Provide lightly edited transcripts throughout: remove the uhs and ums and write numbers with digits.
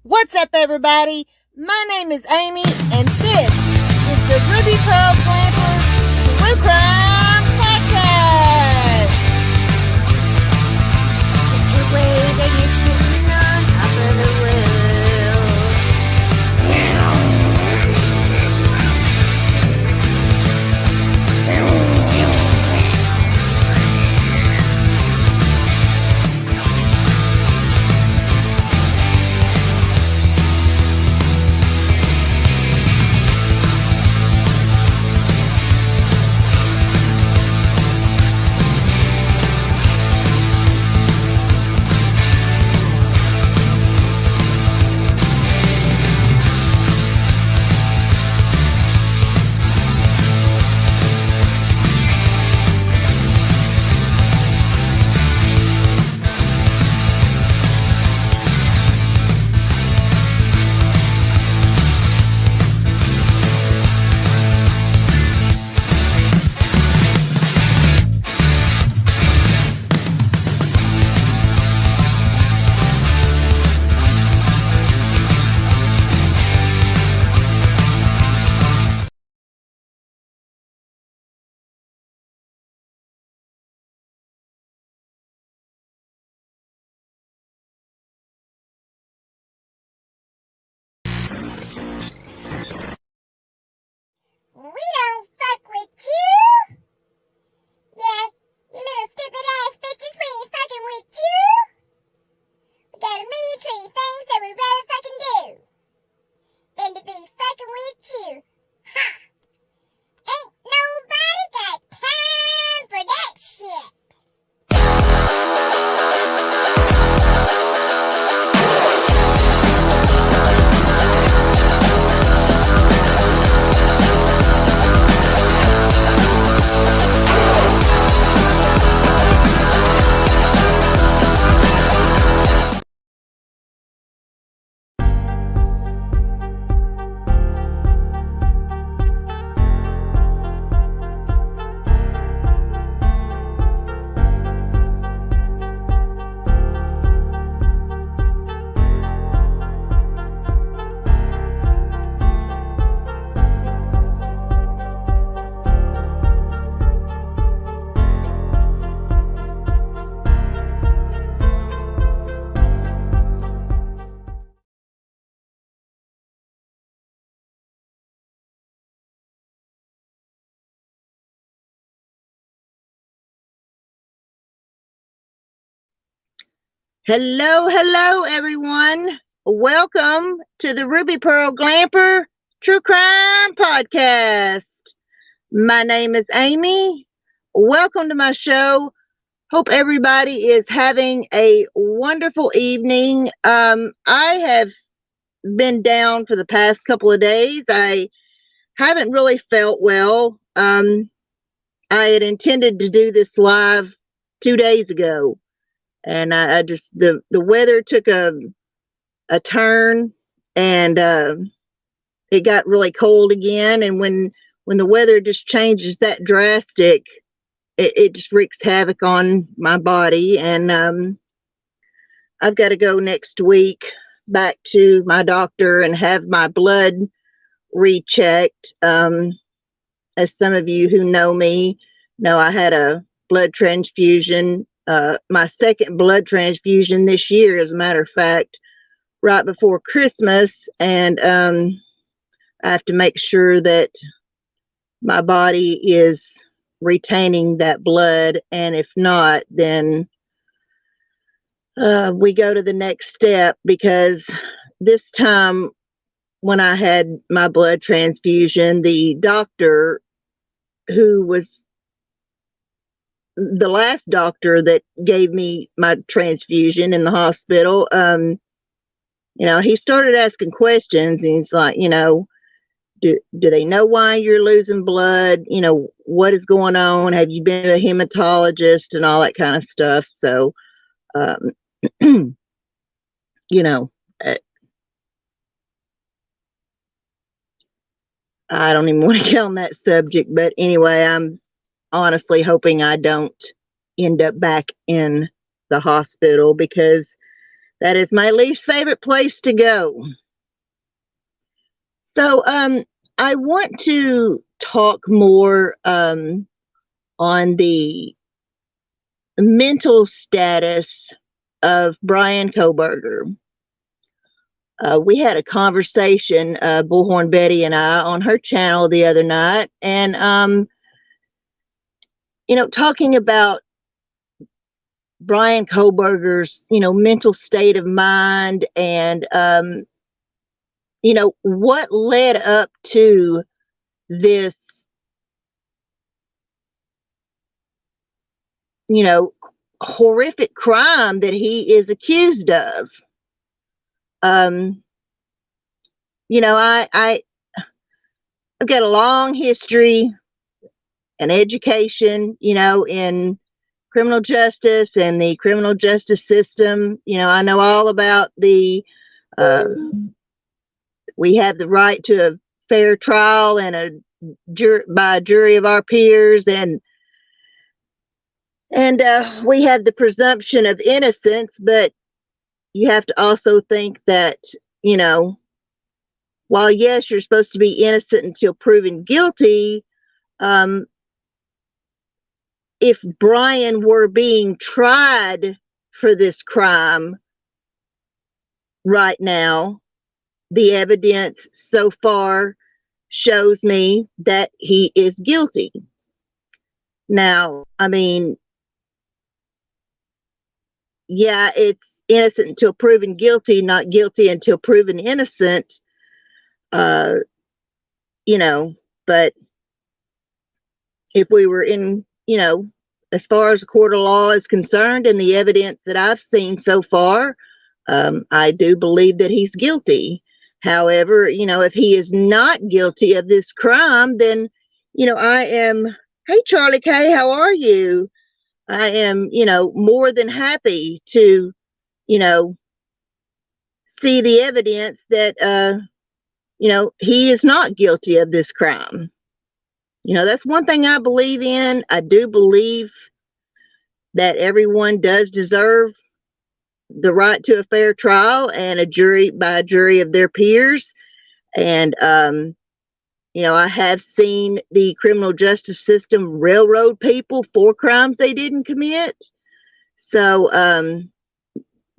What's up, everybody? My name is Amy, and this is the Ruby Pearl Clamper True Crime Podcast. Picture away that you're sitting on top of the world. We don't fuck with you. Yeah, you little stupid ass bitches, we ain't fucking with you. We got a million trillion things that we'd rather fucking do than to be fucking with you. Ha! Ain't nobody got time for that shit. Hello, everyone. Welcome to the Ruby Pearl Glamper True Crime Podcast. My name is Amy. Welcome to my show. Hope everybody is having a wonderful evening. I have been down for the past couple of days. I haven't really felt well. I had intended to do this live 2 days ago. And I just, the weather took a turn, and it got really cold again. And when the weather just changes that drastic, it just wreaks havoc on my body. And I've got to go next week back to my doctor and have my blood rechecked. As some of you who know me know, I had a blood transfusion. My second blood transfusion this year, as a matter of fact, right before Christmas. And I have to make sure that my body is retaining that blood. And if not, then we go to the next step, because this time when I had my blood transfusion, the doctor, who was the last doctor that gave me my transfusion in the hospital, he started asking questions, and he's like, do they know why you're losing blood? What is going on? Have you been to a hematologist and all that kind of stuff? So, I don't even want to get on that subject, but anyway, I'm honestly hoping I don't end up back in the hospital, because That is my least favorite place to go. So, I want to talk more on the mental status of Bryan Kohberger. We had a conversation, Bullhorn Betty and I, on her channel the other night, and talking about Bryan Kohberger's, mental state of mind, and what led up to this, horrific crime that he is accused of. I've got a long history and education, in criminal justice and the criminal justice system. I know all about we have the right to a fair trial and by a jury of our peers, and we have the presumption of innocence, but you have to also think that, while yes, you're supposed to be innocent until proven guilty, if Bryan were being tried for this crime right now, the evidence so far shows me that he is guilty. Now, I mean, yeah, it's innocent until proven guilty, not guilty until proven innocent. But if we were in, as far as the court of law is concerned and the evidence that I've seen so far, I do believe that he's guilty. However, if he is not guilty of this crime, then, I am, hey, Charlie K., how are you? I am, more than happy to, see the evidence that, he is not guilty of this crime. That's one thing I believe in. I do believe that everyone does deserve the right to a fair trial and a jury of their peers. And, I have seen the criminal justice system railroad people for crimes they didn't commit. So,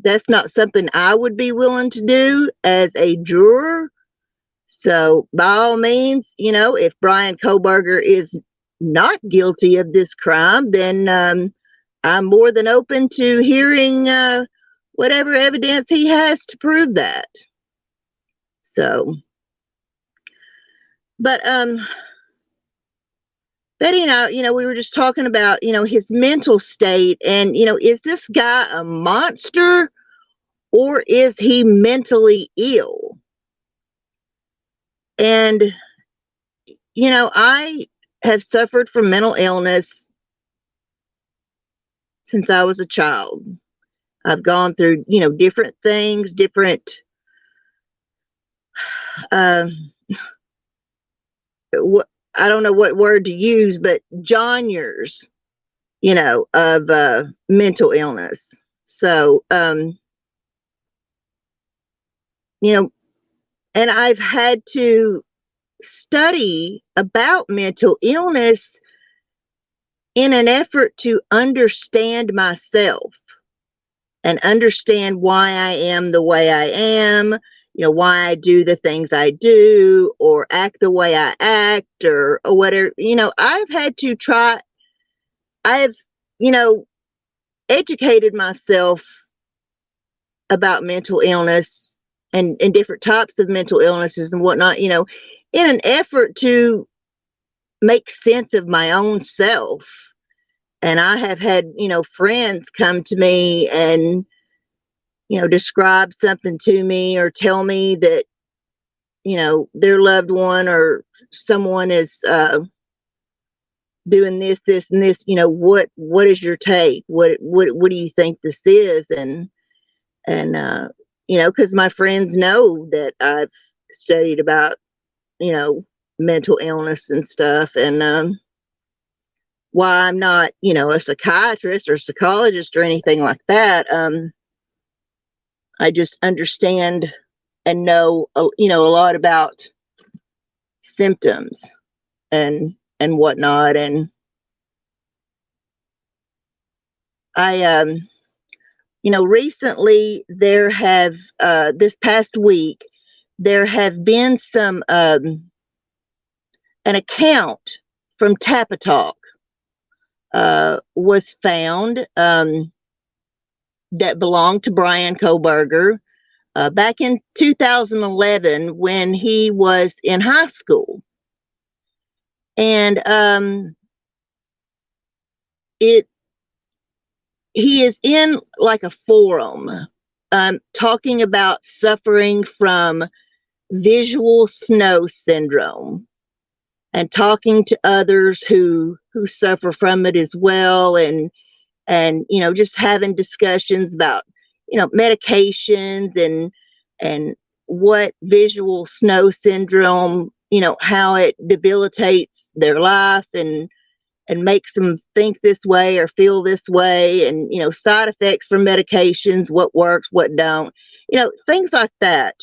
that's not something I would be willing to do as a juror. So by all means, if Bryan Kohberger is not guilty of this crime, then I'm more than open to hearing whatever evidence he has to prove that. So, but Betty and I, we were just talking about, his mental state, and, is this guy a monster or is he mentally ill? And, I have suffered from mental illness since I was a child. I've gone through, different things, different, I don't know what word to use, but genres, of mental illness. So, and I've had to study about mental illness in an effort to understand myself and understand why I am the way I am, why I do the things I do or act the way I act or whatever. I've had to try, I've, educated myself about mental illness and different types of mental illnesses and whatnot, in an effort to make sense of my own self. And I have had, friends come to me and, describe something to me or tell me that, their loved one or someone is doing this, and this, what is your take? What do you think this is? And, because my friends know that I've studied about, mental illness and stuff, and why I'm not, a psychiatrist or psychologist or anything like that. I just understand and know, a lot about symptoms and whatnot. And I, recently there have, this past week, there have been some, an account from Tapatalk, was found, that belonged to Bryan Kohberger, back in 2011 when he was in high school. And it he is in like a forum, talking about suffering from visual snow syndrome, and talking to others who suffer from it as well, and just having discussions about medications and what visual snow syndrome, how it debilitates their life and makes them think this way or feel this way, and side effects from medications, what works, what don't, things like that.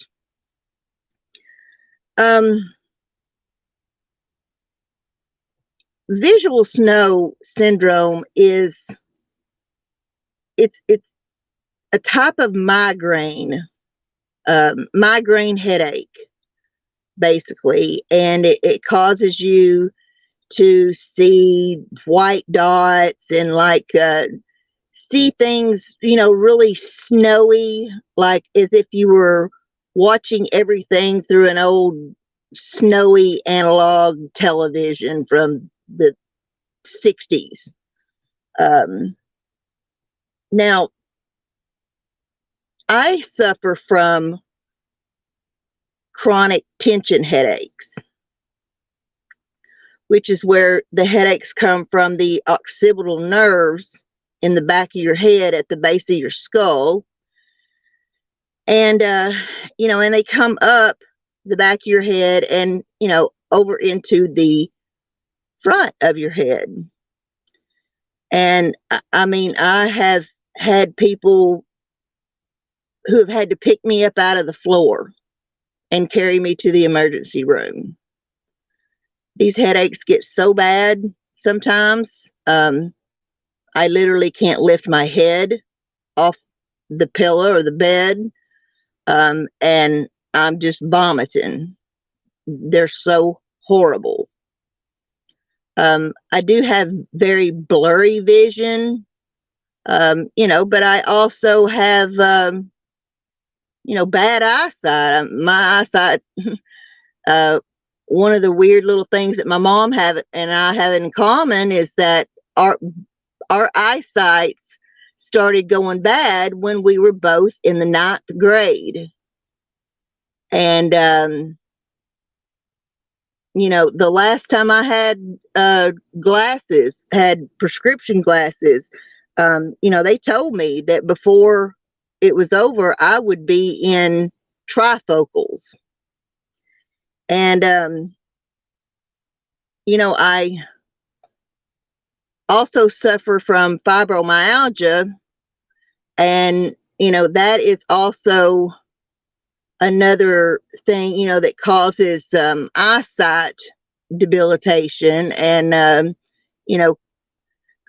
Visual snow syndrome is it's a type of migraine headache, basically, and it causes you to see white dots and like see things, really snowy, like as if you were watching everything through an old snowy analog television from the 60s. Now, I suffer from chronic tension headaches, which is where the headaches come from the occipital nerves in the back of your head at the base of your skull. And, and they come up the back of your head and, over into the front of your head. And I mean, I have had people who have had to pick me up out of the floor and carry me to the emergency room. These headaches get so bad sometimes, I literally can't lift my head off the pillow or the bed, and I'm just vomiting. They're so horrible. I do have very blurry vision, but I also have, bad eyesight. My eyesight, one of the weird little things that my mom have and I have in common is that our eyesight started going bad when we were both in the 9th grade. And, the last time I had had prescription glasses, they told me that before it was over, I would be in trifocals. And, I also suffer from fibromyalgia, and, that is also another thing, that causes eyesight debilitation and,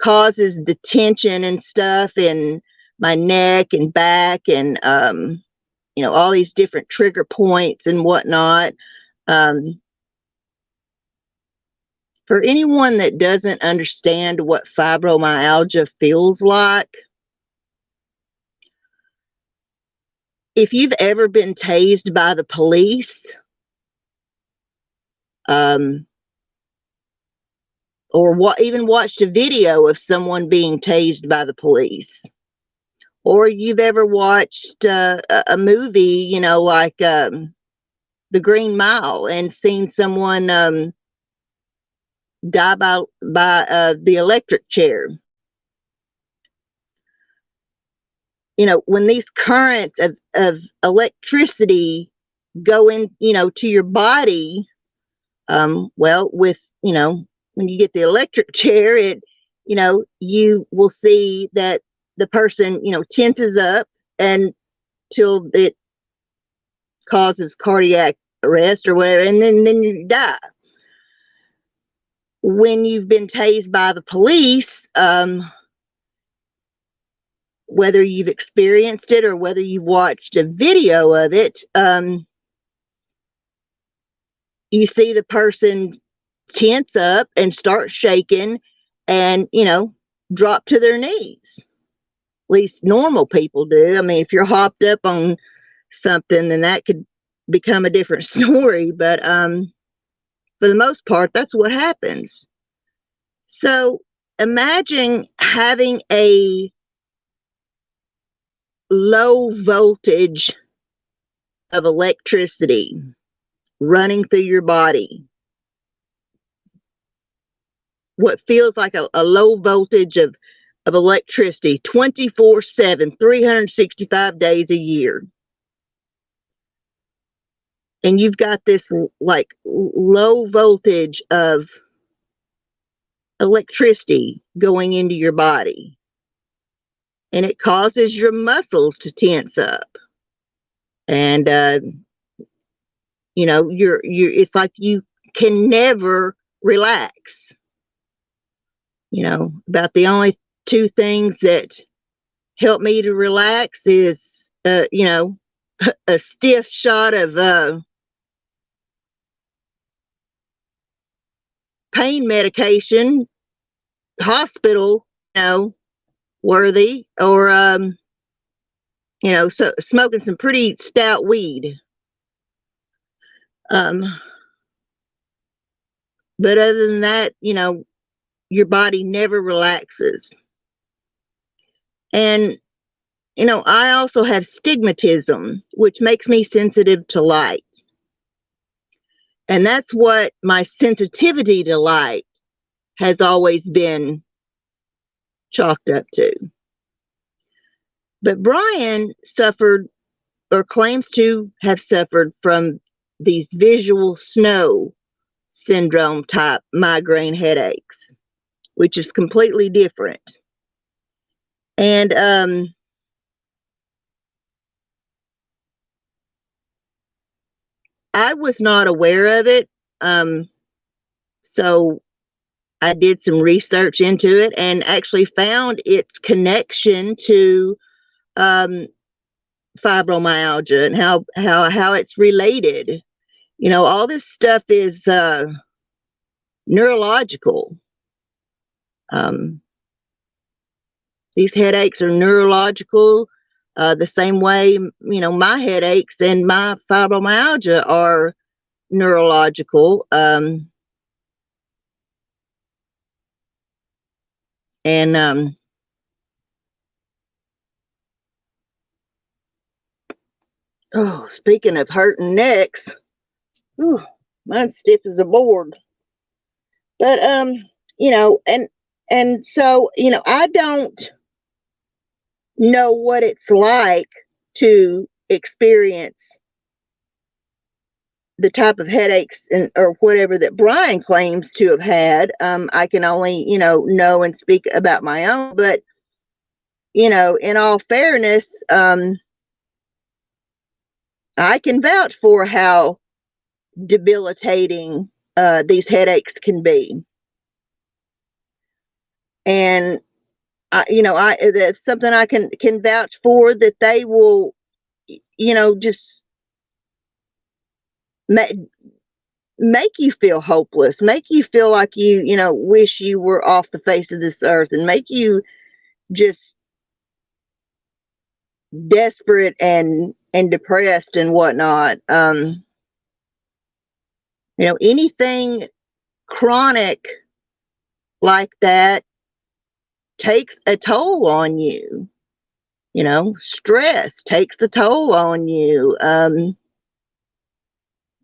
causes the tension and stuff in my neck and back and, all these different trigger points and whatnot. For anyone that doesn't understand what fibromyalgia feels like, if you've ever been tased by the police, or even watched a video of someone being tased by the police, or you've ever watched a movie, like The Green Mile, and seen someone die by the electric chair. When these currents of electricity go in, to your body, well, with, when you get the electric chair, you will see that the person, tenses up and till it causes cardiac arrest or whatever, and then you die. When you've been tased by the police, whether you've experienced it or whether you've watched a video of it, you see the person tense up and start shaking and, drop to their knees. At least normal people do. I mean, if you're hopped up on something, then that could become a different story. But for the most part, that's what happens. So imagine having a low voltage of electricity running through your body. What feels like a low voltage of electricity 24/7, 365 days a year. And you've got this like low voltage of electricity going into your body. And it causes your muscles to tense up. And it's like you can never relax. About the only two things that help me to relax is a stiff shot of pain medication, hospital, worthy, or so smoking some pretty stout weed. But other than that, your body never relaxes. And I also have stigmatism, which makes me sensitive to light. And that's what my sensitivity to light has always been chalked up to. But Bryan suffered, or claims to have suffered, from these visual snow syndrome type migraine headaches, which is completely different. And I was not aware of it. So I did some research into it and actually found its connection to fibromyalgia and how it's related. All this stuff is neurological. These headaches are neurological, the same way, my headaches and my fibromyalgia are neurological. Speaking of hurting necks, mine's stiff as a board. But, and so, I don't know what it's like to experience the type of headaches or whatever that Bryan claims to have had. I can only, know and speak about my own, but, in all fairness, I can vouch for how debilitating these headaches can be. And that's something I can vouch for, that they will, just make you feel hopeless, make you feel like you wish you were off the face of this earth, and make you just desperate and depressed and whatnot. Anything chronic like that takes a toll on you. Stress takes a toll on you.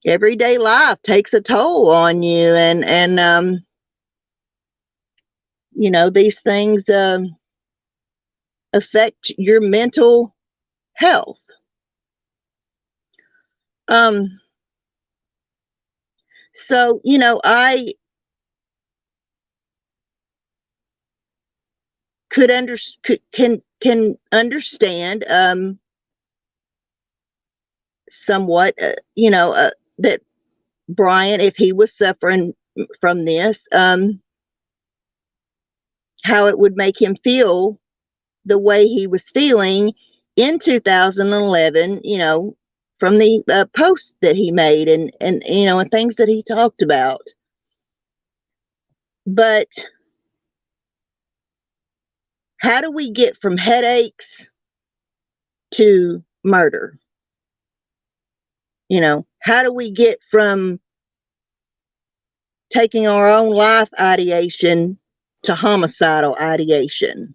Everyday life takes a toll on you, and these things affect your mental health. So I can understand somewhat, that Bryan, if he was suffering from this, how it would make him feel the way he was feeling in 2011, from the posts that he made and things that he talked about. But how do we get from headaches to murder? How do we get from taking our own life ideation to homicidal ideation?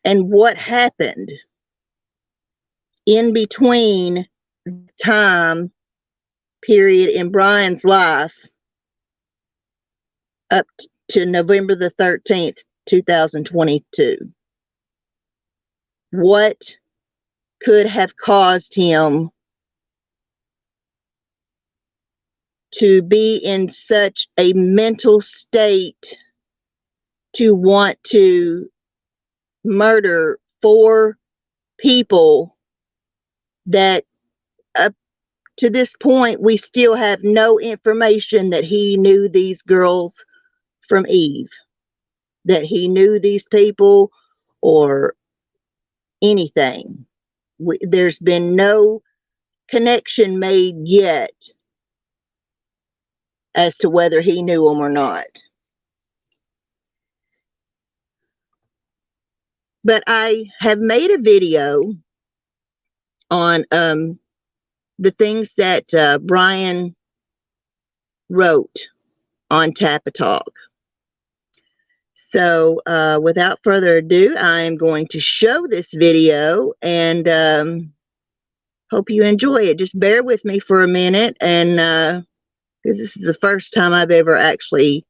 And what happened in between time period in Bryan's life up to November the 13th, 2022? What could have caused him to be in such a mental state to want to murder 4 people that up to this point we still have no information that he knew these girls from Eve, that he knew these people or anything. There's been no connection made yet as to whether he knew them or not. But I have made a video on the things that Bryan wrote on Tapatalk. So without further ado, I'm going to show this video and hope you enjoy it. Just bear with me for a minute, and because this is the first time I've ever actually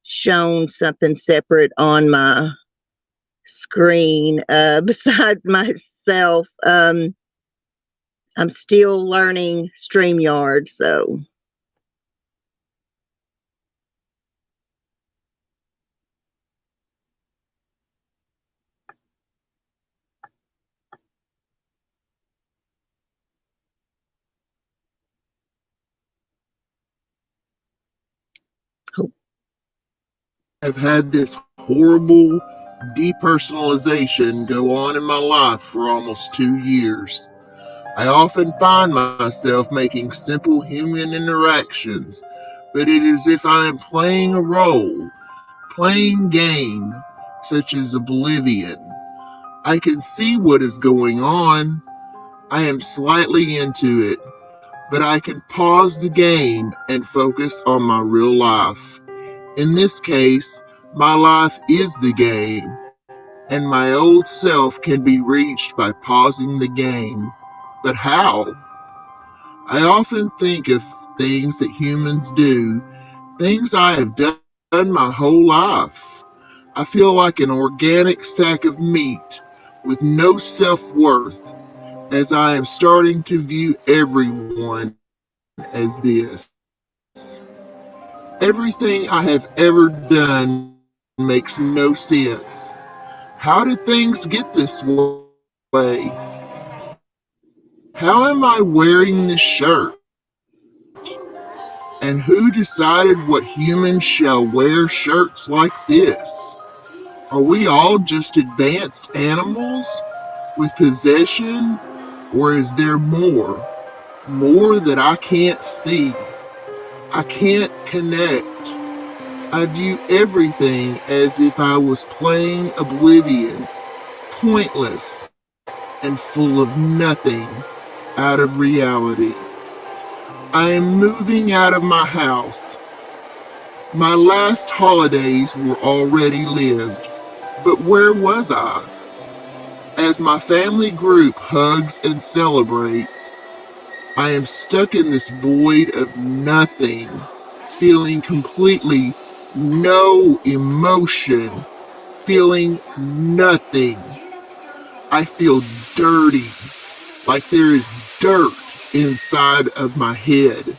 shown something separate on my screen besides myself. I'm still learning StreamYard, so. I've had this horrible depersonalization go on in my life for almost 2 years. I often find myself making simple human interactions, but it is as if I am playing a role, playing game, such as Oblivion. I can see what is going on. I am slightly into it, but I can pause the game and focus on my real life. In this case, my life is the game, and my old self can be reached by pausing the game. But how? I often think of things that humans do, things I have done my whole life. I feel like an organic sack of meat with no self-worth, as I am starting to view everyone as this. Everything I have ever done makes no sense. How did things get this way? How am I wearing this shirt? And who decided what humans shall wear shirts like this? Are we all just advanced animals with possession? Or is there more? More that I can't see? I can't connect. I view everything as if I was playing Oblivion, pointless and full of nothing out of reality. I am moving out of my house. My last holidays were already lived, but where was I? As my family group hugs and celebrates, I am stuck in this void of nothing, feeling completely no emotion, feeling nothing. I feel dirty, like there is dirt inside of my head.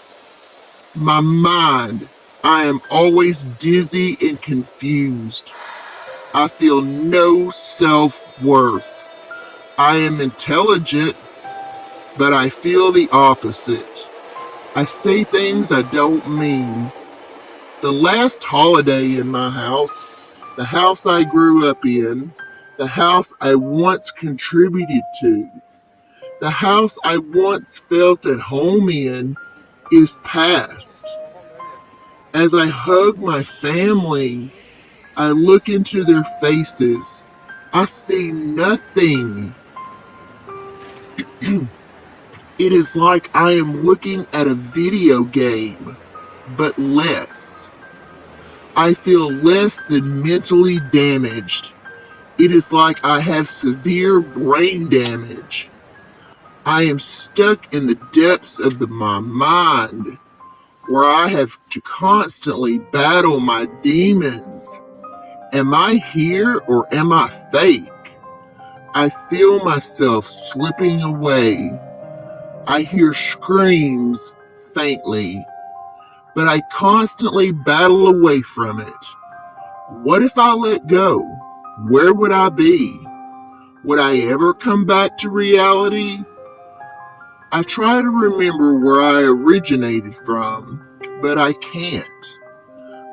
My mind, I am always dizzy and confused. I feel no self-worth. I am intelligent, but I feel the opposite. I say things I don't mean. The last holiday in my house, the house I grew up in, the house I once contributed to, the house I once felt at home in, is past. As I hug my family, I look into their faces. I see nothing. It is like I am looking at a video game, but less. I feel less than mentally damaged. It is like I have severe brain damage. I am stuck in the depths of my mind, where I have to constantly battle my demons. Am I here or am I fake? I feel myself slipping away. I hear screams faintly, but I constantly battle away from it. What if I let go? Where would I be? Would I ever come back to reality? I try to remember where I originated from, but I can't.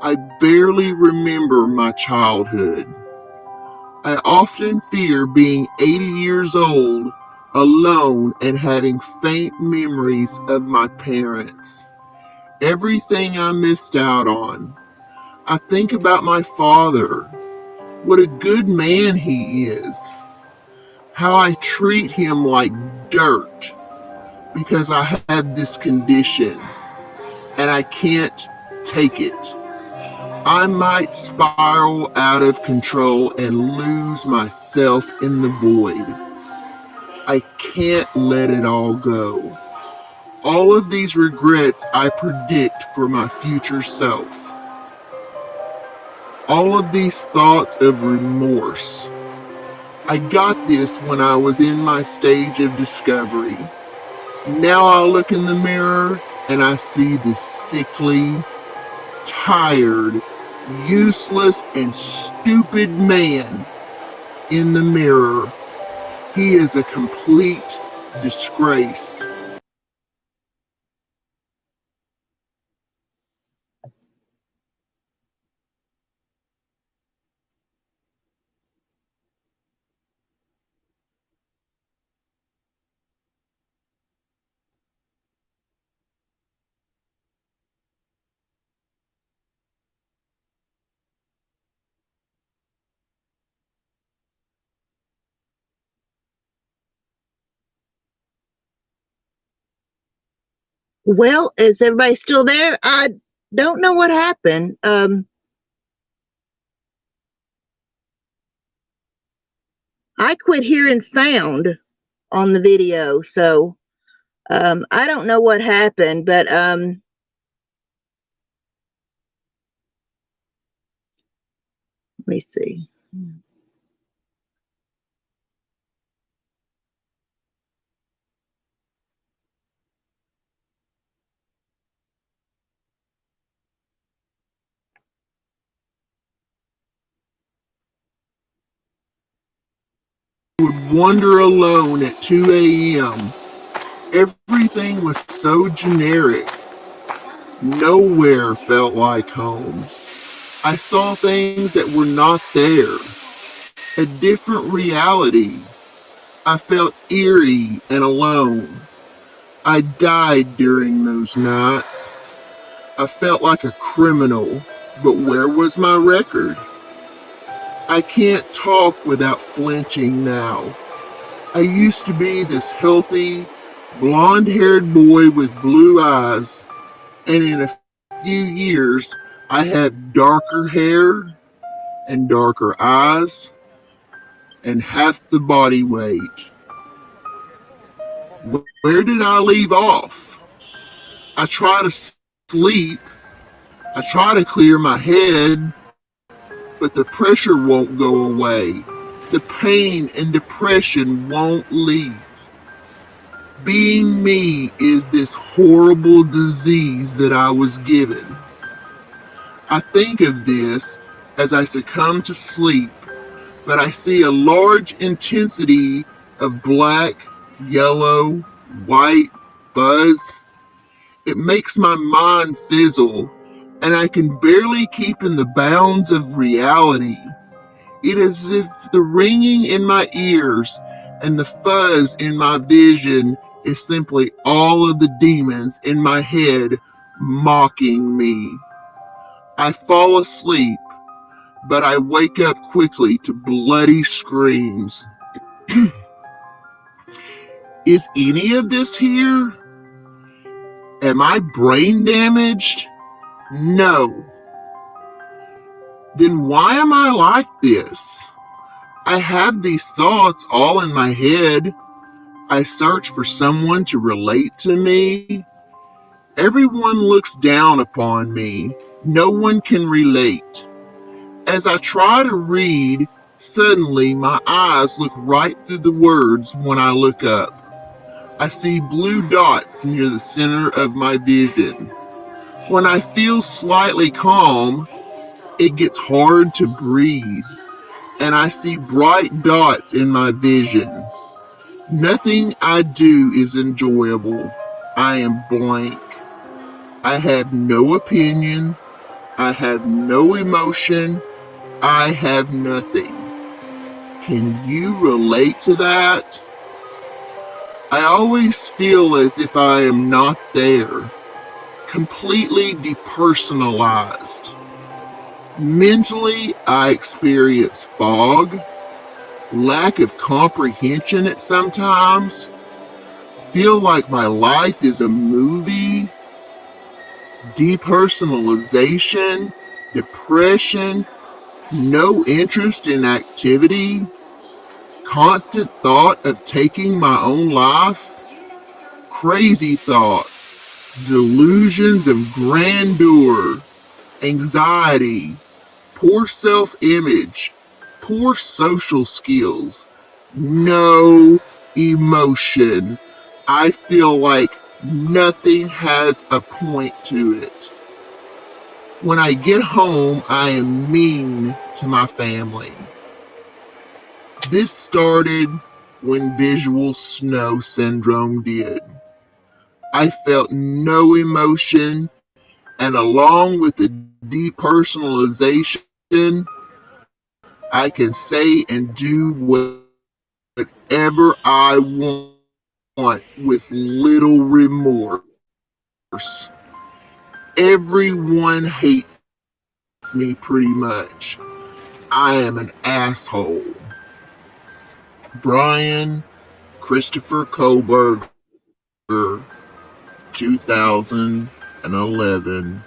I barely remember my childhood. I often fear being 80 years old, alone, and having faint memories of my parents. Everything I missed out on. I think about my father. What a good man he is. How I treat him like dirt because I have this condition and I can't take it. I might spiral out of control and lose myself in the void. I can't let it all go. All of these regrets I predict for my future self. All of these thoughts of remorse. I got this when I was in my stage of discovery. Now I look in the mirror and I see this sickly, tired, useless, and stupid man in the mirror. He is a complete disgrace. Well, is everybody still there? I don't know what happened. I quit hearing sound on the video, so I don't know what happened, but let me see. I would wander alone at 2 a.m. Everything was so generic. Nowhere felt like home. I saw things that were not there. A different reality. I felt eerie and alone. I died during those nights. I felt like a criminal, but where was my record? I can't talk without flinching now. I used to be this healthy, blonde-haired boy with blue eyes, and in a few years, I have darker hair and darker eyes and half the body weight. Where did I leave off? I try to sleep. I try to clear my head, but the pressure won't go away. The pain and depression won't leave. Being me is this horrible disease that I was given. I think of this as I succumb to sleep, but I see a large intensity of black, yellow, white fuzz. It makes my mind fizzle, and I can barely keep in the bounds of reality. It is as if the ringing in my ears and the fuzz in my vision is simply all of the demons in my head mocking me. I fall asleep, but I wake up quickly to bloody screams. Is any of this here? Am I brain damaged? No. Then why am I like this? I have these thoughts all in my head. I search for someone to relate to me. Everyone looks down upon me. No one can relate. As I try to read, suddenly my eyes look right through the words when I look up. I see blue dots near the center of my vision. When I feel slightly calm, it gets hard to breathe, and I see bright dots in my vision. Nothing I do is enjoyable. I am blank. I have no opinion. I have no emotion. I have nothing. Can you relate to that? I always feel as if I am not there, completely depersonalized. Mentally, I experience fog, lack of comprehension at sometimes, feel like my life is a movie, depersonalization, depression, no interest in activity, constant thought of taking my own life, crazy thoughts, delusions of grandeur, anxiety, poor self-image, poor social skills, no emotion. I feel like nothing has a point to it. When I get home, I am mean to my family. This started when visual snow syndrome did. I felt no emotion, and along with the depersonalization, I can say and do whatever I want with little remorse. Everyone hates me pretty much. I am an asshole. Bryan Christopher Kohberger, 2011.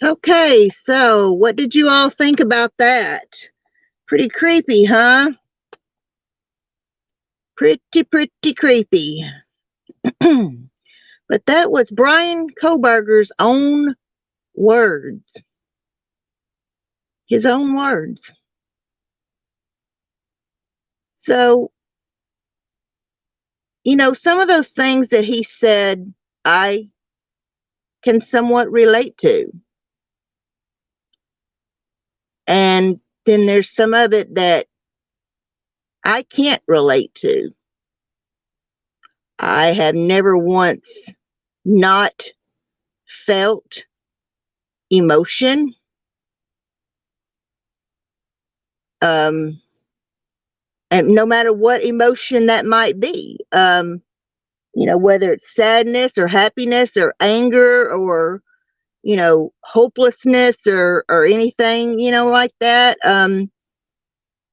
Okay, so what did you all think about that? Pretty creepy, huh? Pretty creepy. But that was Bryan Kohberger's own words. His own words. So, some of those things that he said, I can somewhat relate to. And then there's some of it that I can't relate to. I have never once not felt emotion. And no matter what emotion that might be, whether it's sadness or happiness or anger or, hopelessness or anything, like that.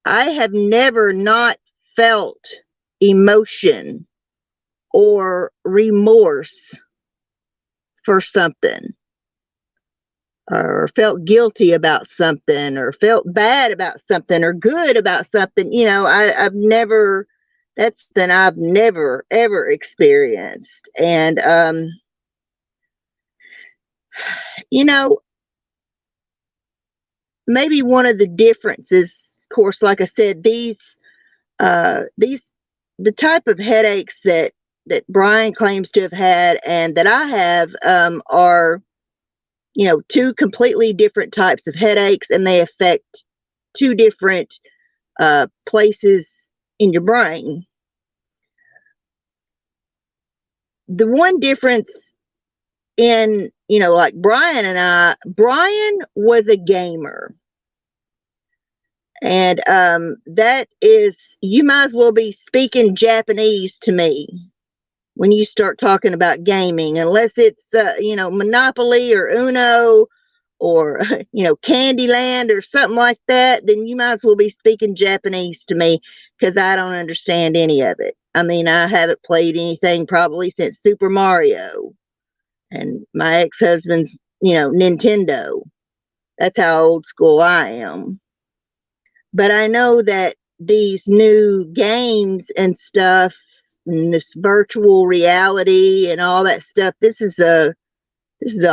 I have never not felt emotion or remorse for something, or felt guilty about something, or felt bad about something, or good about something. I've never, that's something I've never, ever experienced. And, maybe one of the differences, of course, like I said, these The type of headaches that Bryan claims to have had and that I have are, two completely different types of headaches, and they affect two different places in your brain. The one difference in, like Bryan Bryan was a gamer. And that is, you might as well be speaking Japanese to me when you start talking about gaming, unless it's, Monopoly or Uno or, Candyland or something like that, then you might as well be speaking Japanese to me, because I don't understand any of it. I mean, I haven't played anything probably since Super Mario and my ex-husband's, Nintendo. That's how old school I am. But I know that these new games and stuff, and this virtual reality and all that stuff, this is a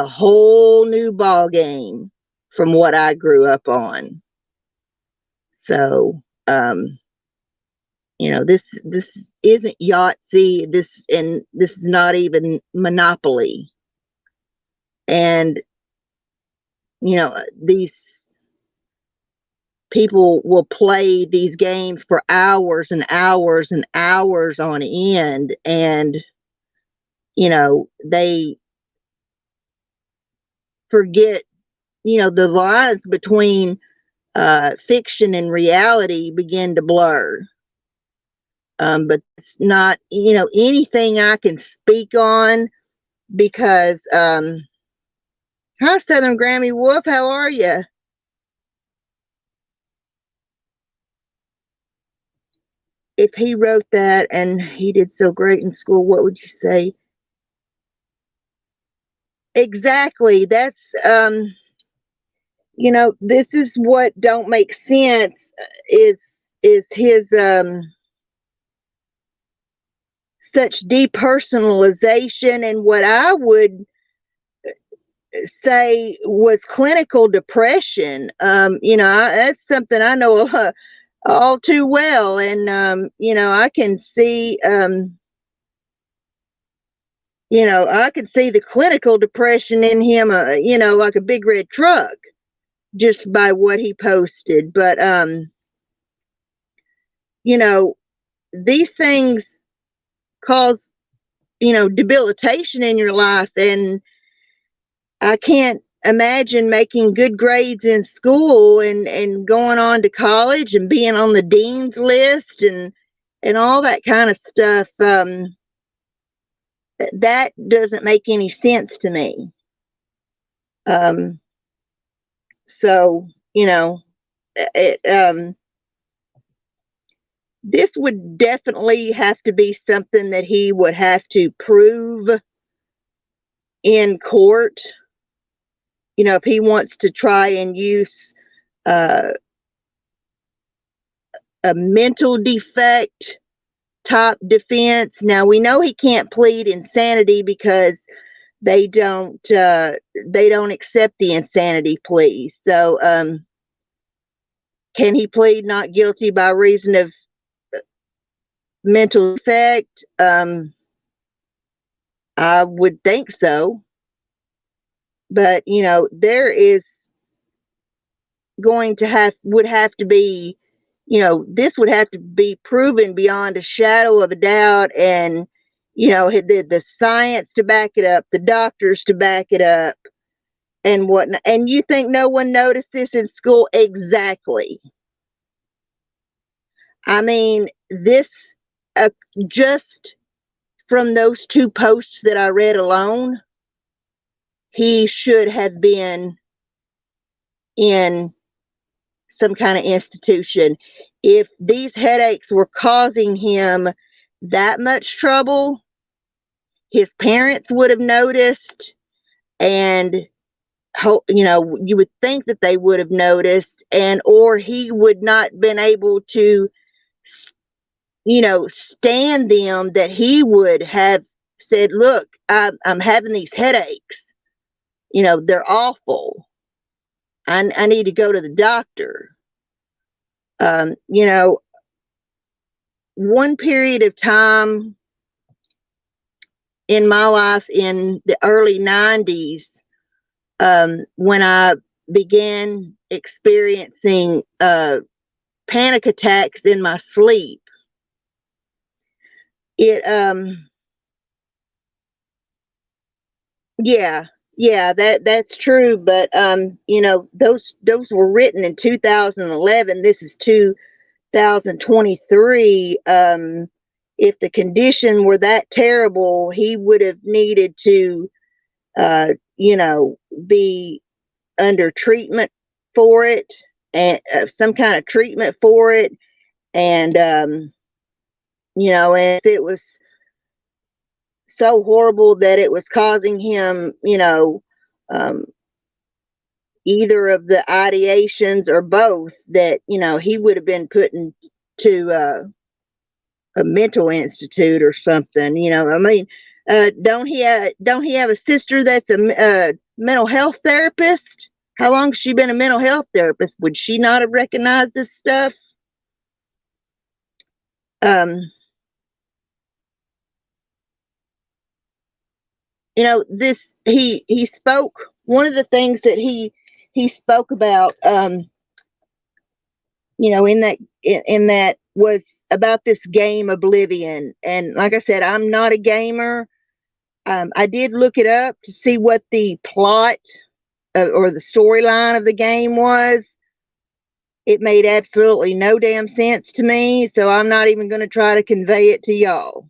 whole new ball game from what I grew up on. So, this isn't Yahtzee. This is not even Monopoly. And these people will play these games for hours and hours and hours on end, and they forget, the lines between fiction and reality begin to blur. But it's not, anything I can speak on, because hi, Southern Grammy Wolf, how are you? If he wrote that and he did so great in school, what would you say? Exactly. That's this is what don't make sense, is his such depersonalization, and what I would say was clinical depression. That's something I know all too well, and I can see I can see the clinical depression in him, like a big red truck, just by what he posted. But these things cause, debilitation in your life, and I can't imagine making good grades in school and going on to college and being on the dean's list and all that kind of stuff. That doesn't make any sense to me. So, this would definitely have to be something that he would have to prove in court. If he wants to try and use a mental defect type defense. Now, we know he can't plead insanity because they don't accept the insanity plea. So, can he plead not guilty by reason of mental defect? I would think so. But, there is would have to be, this would have to be proven beyond a shadow of a doubt, and, the science to back it up, the doctors to back it up, and whatnot. And you think no one noticed this in school? Exactly. I mean, this, just from those two posts that I read alone, he should have been in some kind of institution. If these headaches were causing him that much trouble, his parents would have noticed, and you would think that they would have noticed, and or he would not been able to stand them, that he would have said, look, I'm having these headaches, they're awful, I need to go to the doctor. one period of time in my life in the early 90s, when I began experiencing panic attacks in my sleep. That's true, but those were written in 2011. This is 2023. If the condition were that terrible, he would have needed to be under treatment for it, and some kind of treatment for it. And and if it was so horrible that it was causing him, either of the ideations or both, that he would have been put into a mental institute or something. I mean, don't he have a sister that's a mental health therapist? How long has she been a mental health therapist? Would she not have recognized this stuff? This he spoke. One of the things that he spoke about, in that was about this game Oblivion. And like I said, I'm not a gamer. I did look it up to see what the plot or the storyline of the game was. It made absolutely no damn sense to me, so I'm not even going to try to convey it to y'all.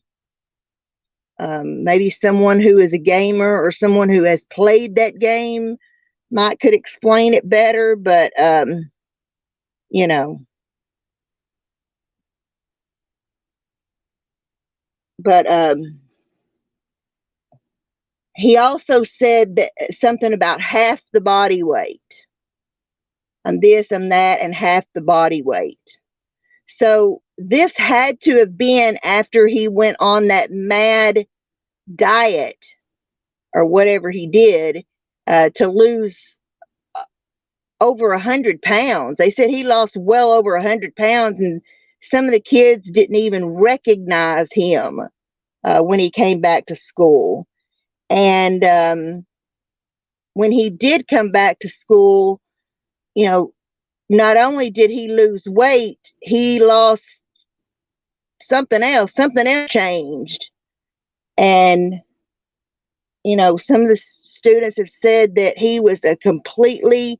Maybe someone who is a gamer or someone who has played that game could explain it better, but but he also said that something about half the body weight. I'm this, I'm that, and half the body weight. So this had to have been after he went on that mad diet or whatever he did to lose over 100 pounds. They said he lost well over 100 pounds, and some of the kids didn't even recognize him when he came back to school. And when he did come back to school, not only did he lose weight, he lost something else. Something else changed. And, some of the students have said that he was a completely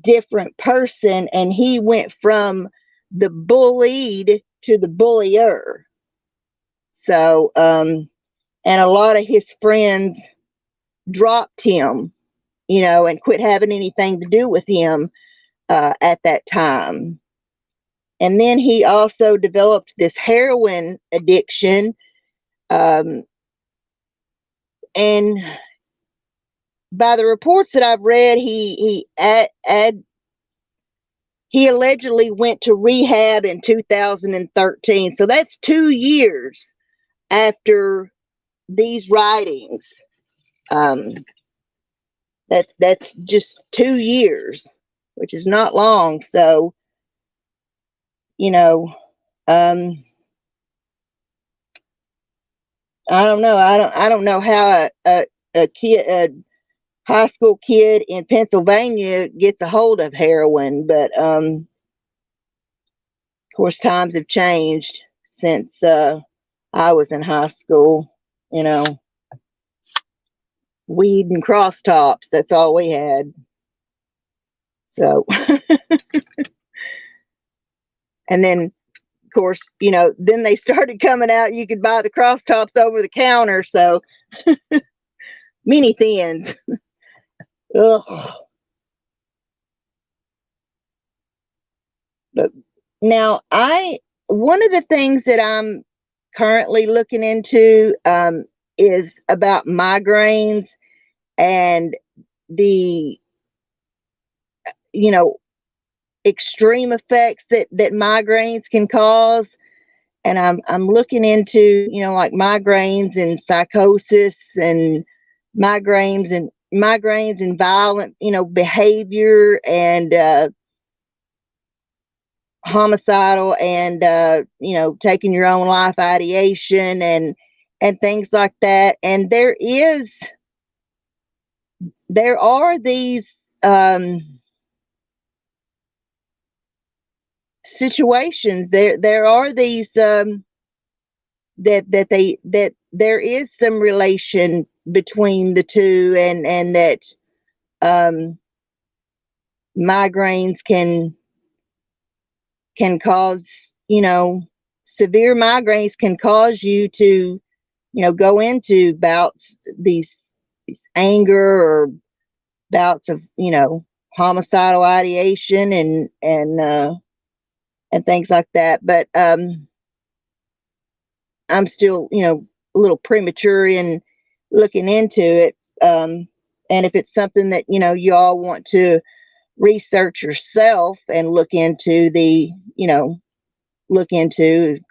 different person, and he went from the bullied to the bullier. So, and a lot of his friends dropped him, and quit having anything to do with him at that time. And then he also developed this heroin addiction. And by the reports that I've read, he allegedly went to rehab in 2013. So that's 2 years after these writings. That's just 2 years, which is not long. So, I don't know. I don't know how a high school kid in Pennsylvania gets a hold of heroin, but of course times have changed since I was in high school. Weed and crosstops, that's all we had. So and then of course, then they started coming out, you could buy the crosstops over the counter, so mini thins. Ugh. But now one of the things that I'm currently looking into is about migraines and the extreme effects that migraines can cause. And I'm looking into like migraines and psychosis, and migraines and violent behavior, and homicidal and taking your own life ideation and things like that. And there are these situations, there are these that there is some relation between the two, and that migraines can cause, severe migraines can cause you to, go into bouts, these anger or bouts of, homicidal ideation and things like that. But I'm still, a little premature in looking into it. And if it's something that, you all want to research yourself and look into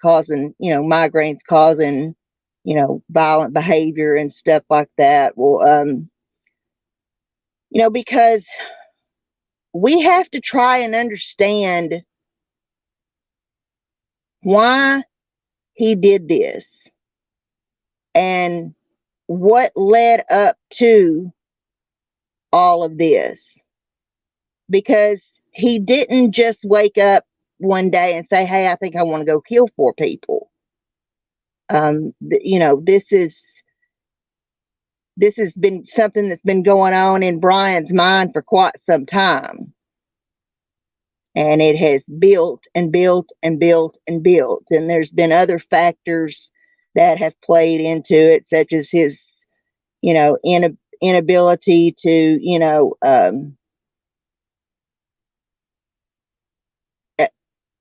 causing, migraines causing, violent behavior and stuff like that. Well, because we have to try and understand why he did this and what led up to all of this, because he didn't just wake up one day and say, hey, I think I want to go kill 4 people. This has been something that's been going on in Bryan's mind for quite some time. And it has built and built and built and built. And there's been other factors that have played into it, such as his, inability to,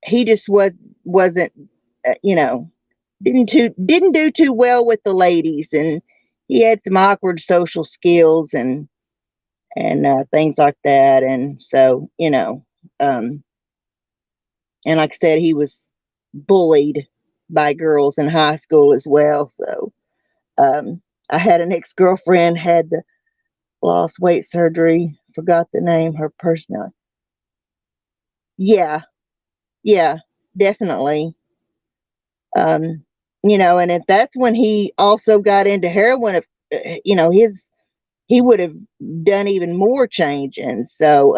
he just wasn't, didn't do too well with the ladies, and he had some awkward social skills and things like that. And so, and like I said, he was bullied by girls in high school as well. So I had an ex-girlfriend had the lost weight surgery, forgot the name, her personality. Yeah, definitely. And if that's when he also got into heroin, if he would have done even more change. And so,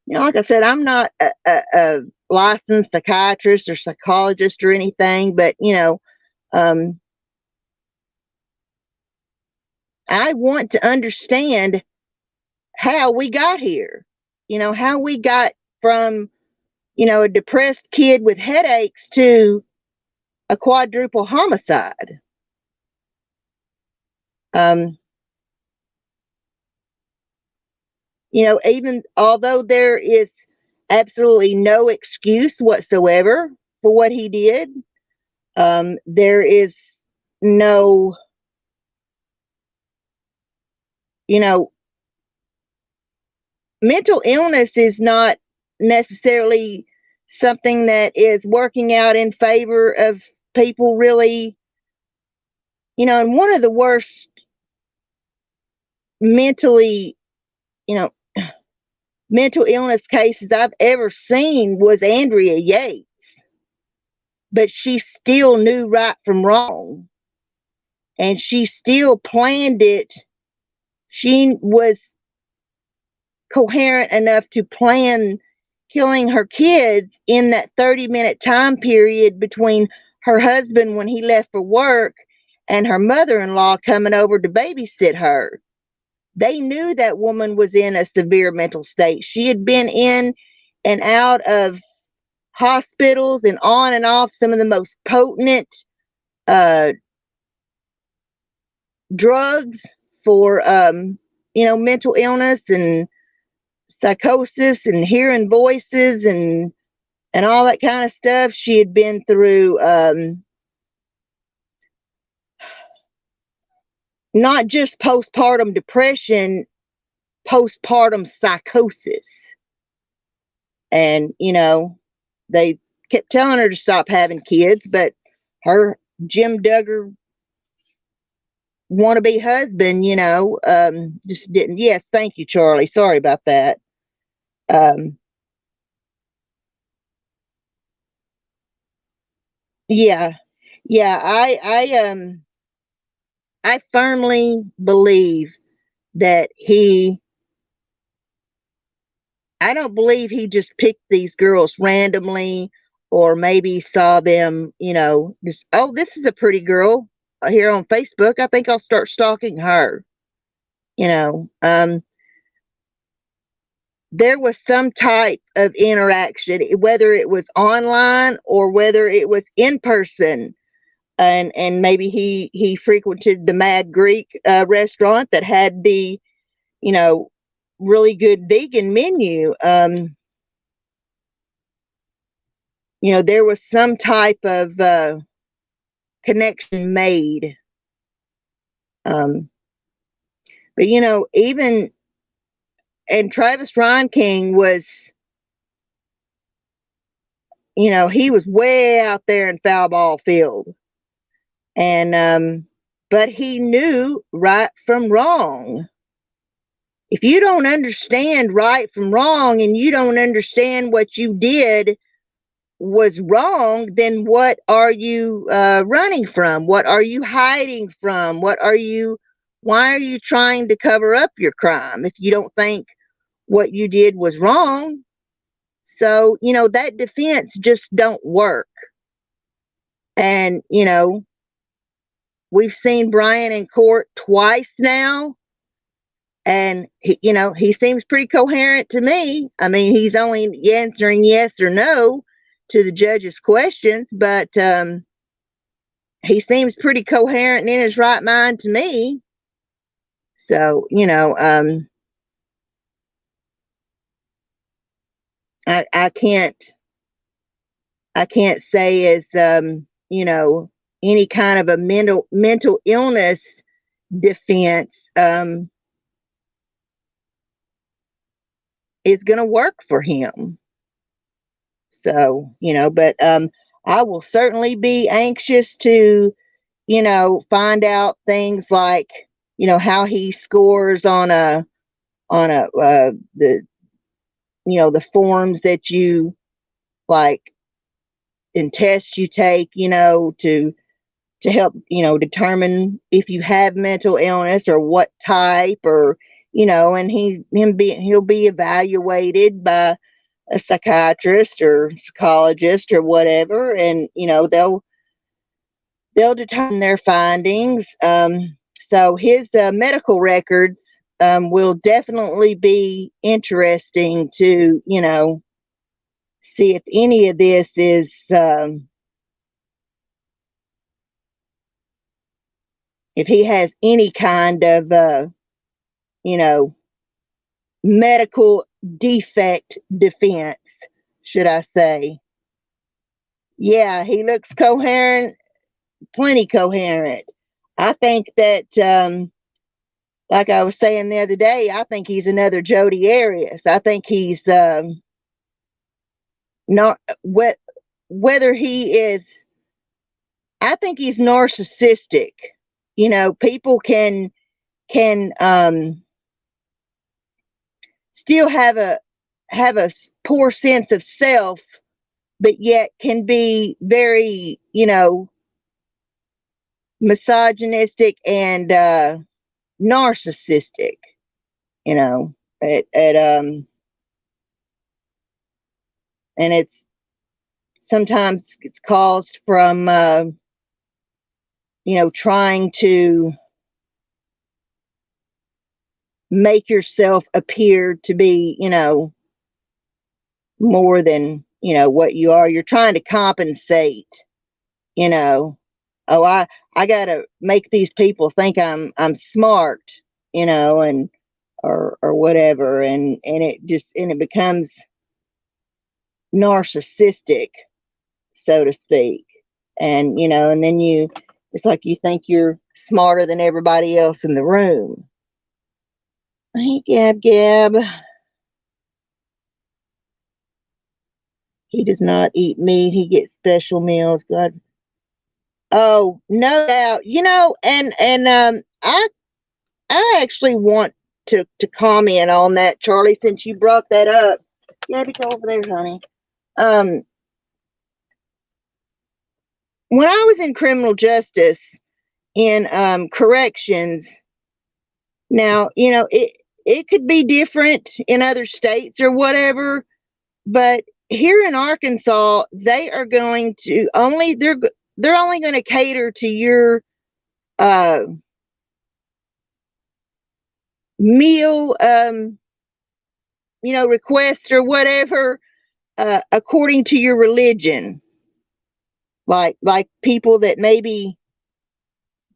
like I said, I'm not a licensed psychiatrist or psychologist or anything, but I want to understand how we got here. How we got from a depressed kid with headaches to a quadruple homicide. Even although there is absolutely no excuse whatsoever for what he did, there is no, mental illness is not necessarily something that is working out in favor of people, really. And one of the worst mentally, mental illness cases I've ever seen was Andrea Yates. But she still knew right from wrong. And she still planned it. She was coherent enough to plan killing her kids in that 30-minute time period between her husband when he left for work and her mother-in-law coming over to babysit her. They knew that woman was in a severe mental state. She had been in and out of hospitals and on and off some of the most potent drugs for mental illness and psychosis and hearing voices and all that kind of stuff. She had been through not just postpartum depression, postpartum psychosis. And they kept telling her to stop having kids, but her Jim Duggar wannabe husband, just didn't. Yes, thank you, Charlie. Sorry about that. Yeah. Yeah, I firmly believe that I don't believe he just picked these girls randomly, or maybe saw them, just, oh, this is a pretty girl here on Facebook. I think I'll start stalking her. You know, there was some type of interaction, whether it was online or whether it was in person. And maybe he frequented the Mad Greek restaurant that had the, you know, really good vegan menu. There was some type of connection made. Um, but even, and Travis Ryan King was, he was way out there in foul ball field, and but he knew right from wrong. If you don't understand right from wrong, and you don't understand what you did was wrong, then what are you running from? What are you hiding from? Why are you trying to cover up your crime if you don't think what you did was wrong? So, that defense just don't work. And, we've seen Bryan in court twice now, and he seems pretty coherent to me. I mean, he's only answering yes or no to the judge's questions, but he seems pretty coherent and in his right mind to me. So, I can't say as any kind of a mental illness defense is going to work for him. So, but I will certainly be anxious to, find out things like, how he scores on the forms that you like and tests you take, to help, determine if you have mental illness or what type, or, and he'll be evaluated by a psychiatrist or psychologist or whatever, and they'll determine their findings. So his medical records will definitely be interesting to see if any of this is if he has any kind of you know medical defect defense, should I say. Yeah, he looks coherent, plenty coherent. I think that, like I was saying the other day, I think he's another Jodi Arias. I think he's not whether he is. I think he's narcissistic. People can still have a poor sense of self, but yet can be very, misogynistic and narcissistic. You know, at and it's caused from trying to make yourself appear to be, more than what you are. You're trying to compensate. You know, oh, I gotta make these people think I'm smart. And or whatever, and it becomes narcissistic, so to speak. And then it's like you think you're smarter than everybody else in the room. Hey, Gab Gab. He does not eat meat. He gets special meals. God. Oh, no doubt. And I actually want to comment on that, Charlie, since you brought that up. Gabby, go over there, honey. Um, when I was in criminal justice in corrections, now, it could be different in other states or whatever, but here in Arkansas, they are going to only they're only going to cater to your uh, meal requests or whatever according to your religion. Like people that maybe,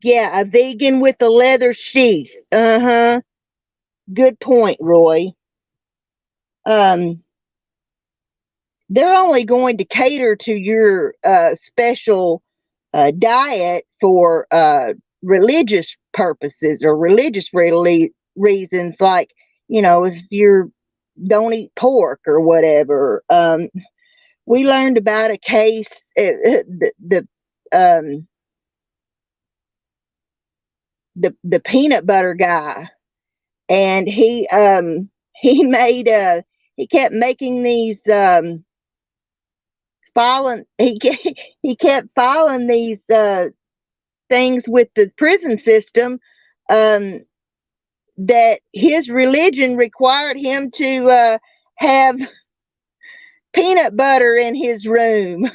yeah, a vegan with a leather sheath. Uh-huh. Good point, Roy. Um, they're only going to cater to your special diet for religious purposes or religious reasons, like, if you don't eat pork or whatever. We learned about a case, um, the peanut butter guy, and he made he kept making these filing he kept filing these things with the prison system, um, that his religion required him to have peanut butter in his room.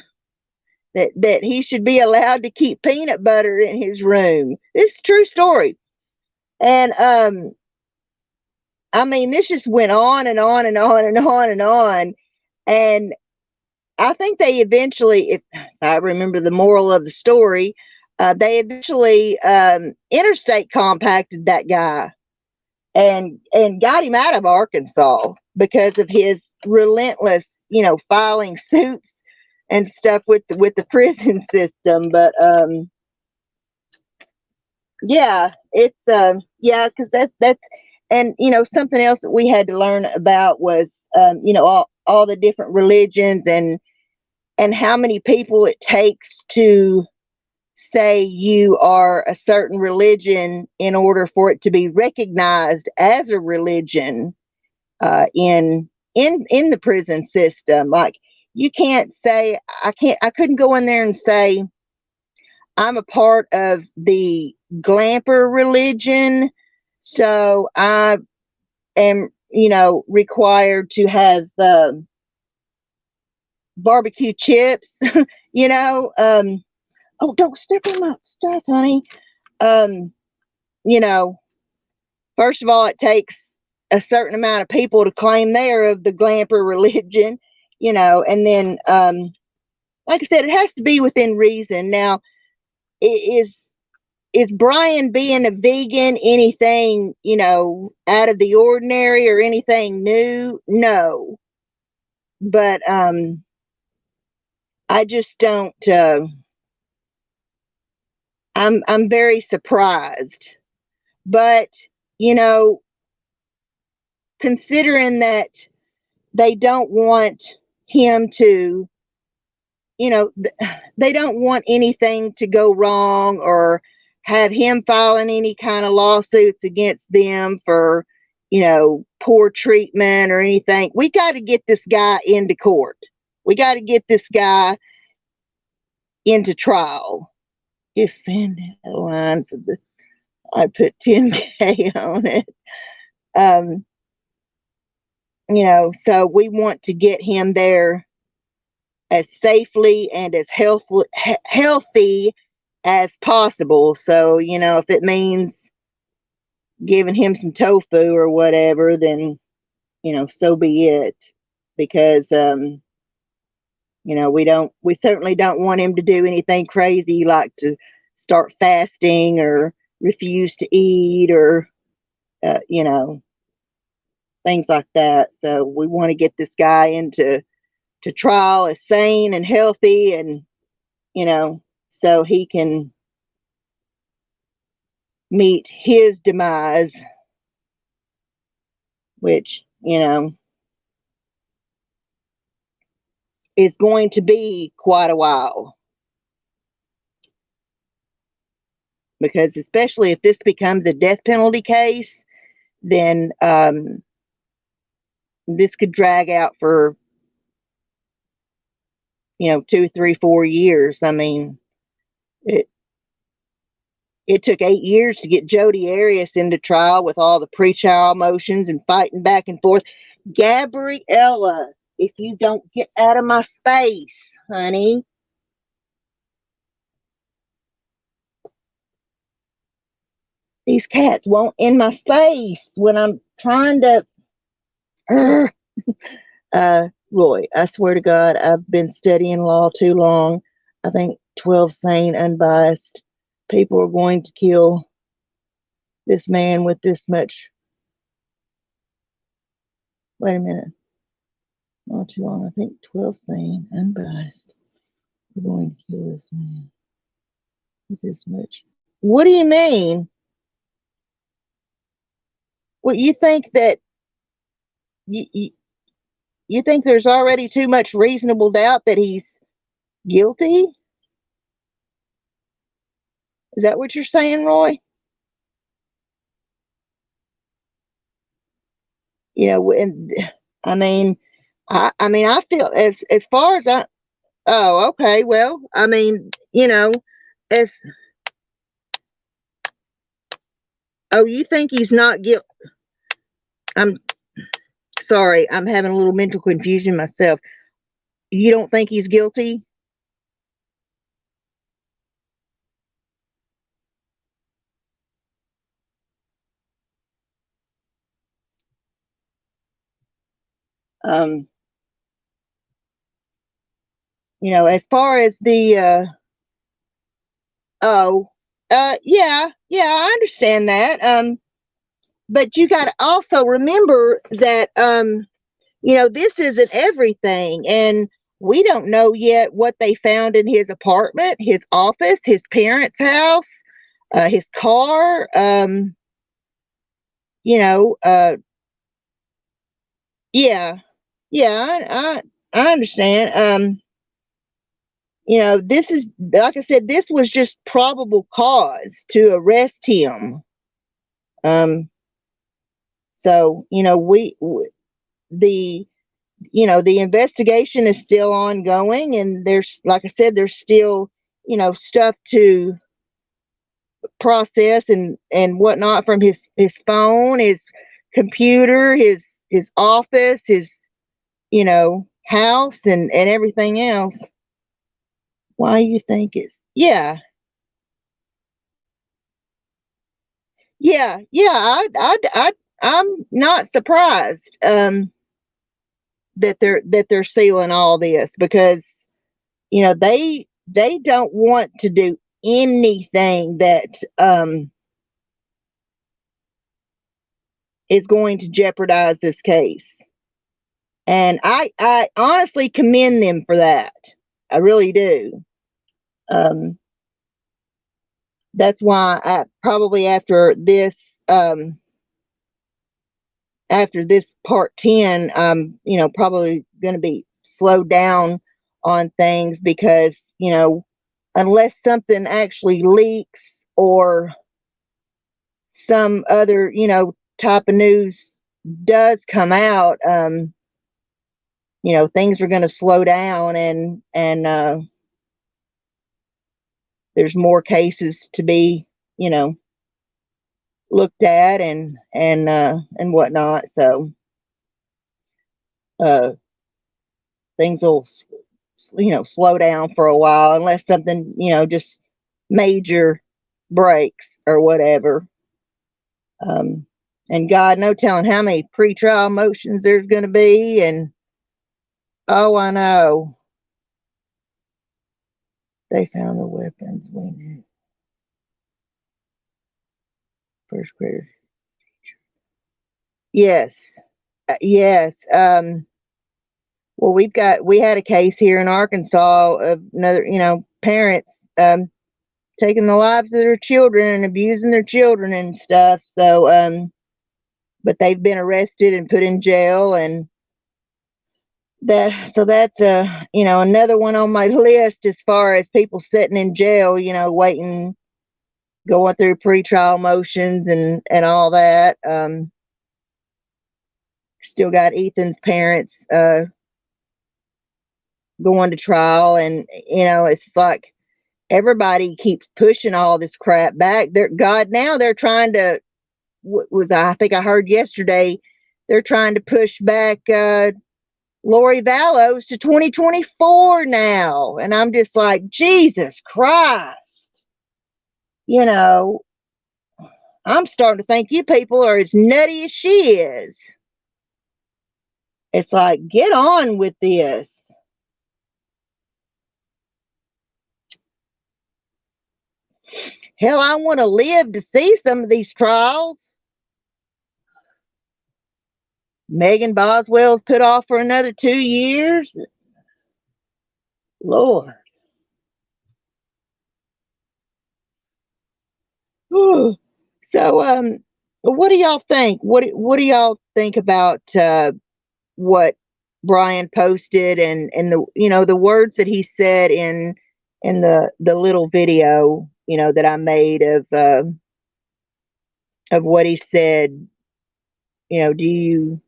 That he should be allowed to keep peanut butter in his room. It's a true story. And I mean, this just went on and on and on and on and on. And I think they eventually, if I remember the moral of the story, they eventually interstate compacted that guy and got him out of Arkansas because of his relentless, filing suits and stuff with the prison system. But yeah, it's yeah, because that's and something else that we had to learn about was all the different religions and how many people it takes to say you are a certain religion in order for it to be recognized as a religion in the prison system. Like, you can't say I couldn't go in there and say I'm a part of the Glamper religion, so I am required to have barbecue chips. you know um oh, don't step on my stuff, honey. um you know First of all, it takes a certain amount of people to claim they're of the Glamper religion, and then, like I said, it has to be within reason. Now, is Bryan being a vegan anything, out of the ordinary or anything new? No. But I just don't I'm very surprised. But, you know, considering that they don't want him to, they don't want anything to go wrong or have him filing any kind of lawsuits against them for, poor treatment or anything. We got to get this guy into court. We got to get this guy into trial. Defendant line for the, I put 10K on it. Um, so we want to get him there as safely and as healthy as possible. So, if it means giving him some tofu or whatever, then, so be it. Because, we certainly don't want him to do anything crazy like to start fasting or refuse to eat or, things like that. So we want to get this guy into trial as sane and healthy, and so he can meet his demise, which is going to be quite a while, because especially if this becomes a death penalty case, then this could drag out for 2, 3, 4 years. I mean, It took 8 years to get Jodi Arias into trial with all the pre-trial motions and fighting back and forth. Gabriella, if you don't get out of my space, honey. These cats won't in my space when I'm trying to. Roy, I swear to God, I've been studying law too long. I think 12 sane, unbiased people are going to kill this man with this much. Wait a minute. Not too long. I think 12 sane, unbiased. We're going to kill this man with this much. What do you mean? What, you think that you think there's already too much reasonable doubt that he's guilty? Is that what you're saying, Roy? You know, and I mean, I feel as far as I. Oh, okay. Well, I mean, you know, as oh, you think he's not guilty? I'm sorry, I'm having a little mental confusion myself. You don't think he's guilty? Um, you know, as far as the oh, yeah, I understand that. But you got to also remember that you know, this isn't everything, and we don't know yet what they found in his apartment, his office, his parents' house, his car. You know, yeah, I understand. You know, this is like I said, this was just probable cause to arrest him. Um, so you know, the you know, the investigation is still ongoing, and there's, like I said, there's still, you know, stuff to process and whatnot from his phone, his computer, his office, his, you know, house, and everything else. Why you think it's I'm not surprised that they're sealing all this, because you know, they don't want to do anything that is going to jeopardize this case. And I honestly commend them for that. I really do. Um, that's why I probably um, after this part 10, you know, probably going to be slowed down on things, because, you know, unless something actually leaks or some other, you know, type of news does come out, you know, things are going to slow down, and there's more cases to be, you know, looked at and whatnot. So uh, things will, you know, slow down for a while, unless something, you know, just major breaks or whatever. Um, and God, no telling how many pre-trial motions there's going to be, and oh, I know. They found the weapons we knew. First grader. Yes. Yes. Well, we had a case here in Arkansas of another, you know, parents taking the lives of their children and abusing their children and stuff. So, but they've been arrested and put in jail, and that's you know, another one on my list as far as people sitting in jail, you know, waiting, going through pretrial motions and all that. Still got Ethan's parents going to trial, and you know, it's like everybody keeps pushing all this crap back. Now they're trying to, I think I heard yesterday, they're trying to push back Lori Vallows to 2024 now. And I'm just like, Jesus Christ. You know, I'm starting to think you people are as nutty as she is. It's like, get on with this. Hell, I want to live to see some of these trials. Megan Boswell's put off for another 2 years. Lord. So, what do y'all think? What do y'all think about what Bryan posted and the the words that he said in the little video that I made of what he said? Do you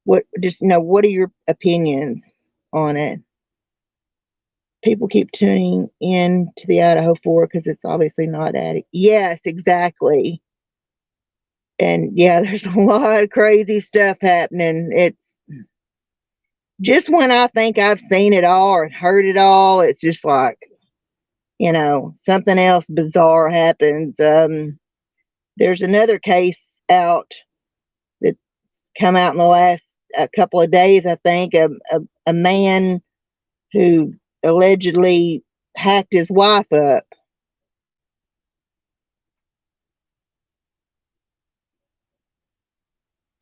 what are your opinions on it? People keep tuning in to the Idaho 4 because it's obviously not adding. Yes, exactly. And yeah, there's a lot of crazy stuff happening. It's just when I think I've seen it all or heard it all, it's just like, something else bizarre happens. There's another case out that's come out in the last couple of days, I think, a man who allegedly hacked his wife up.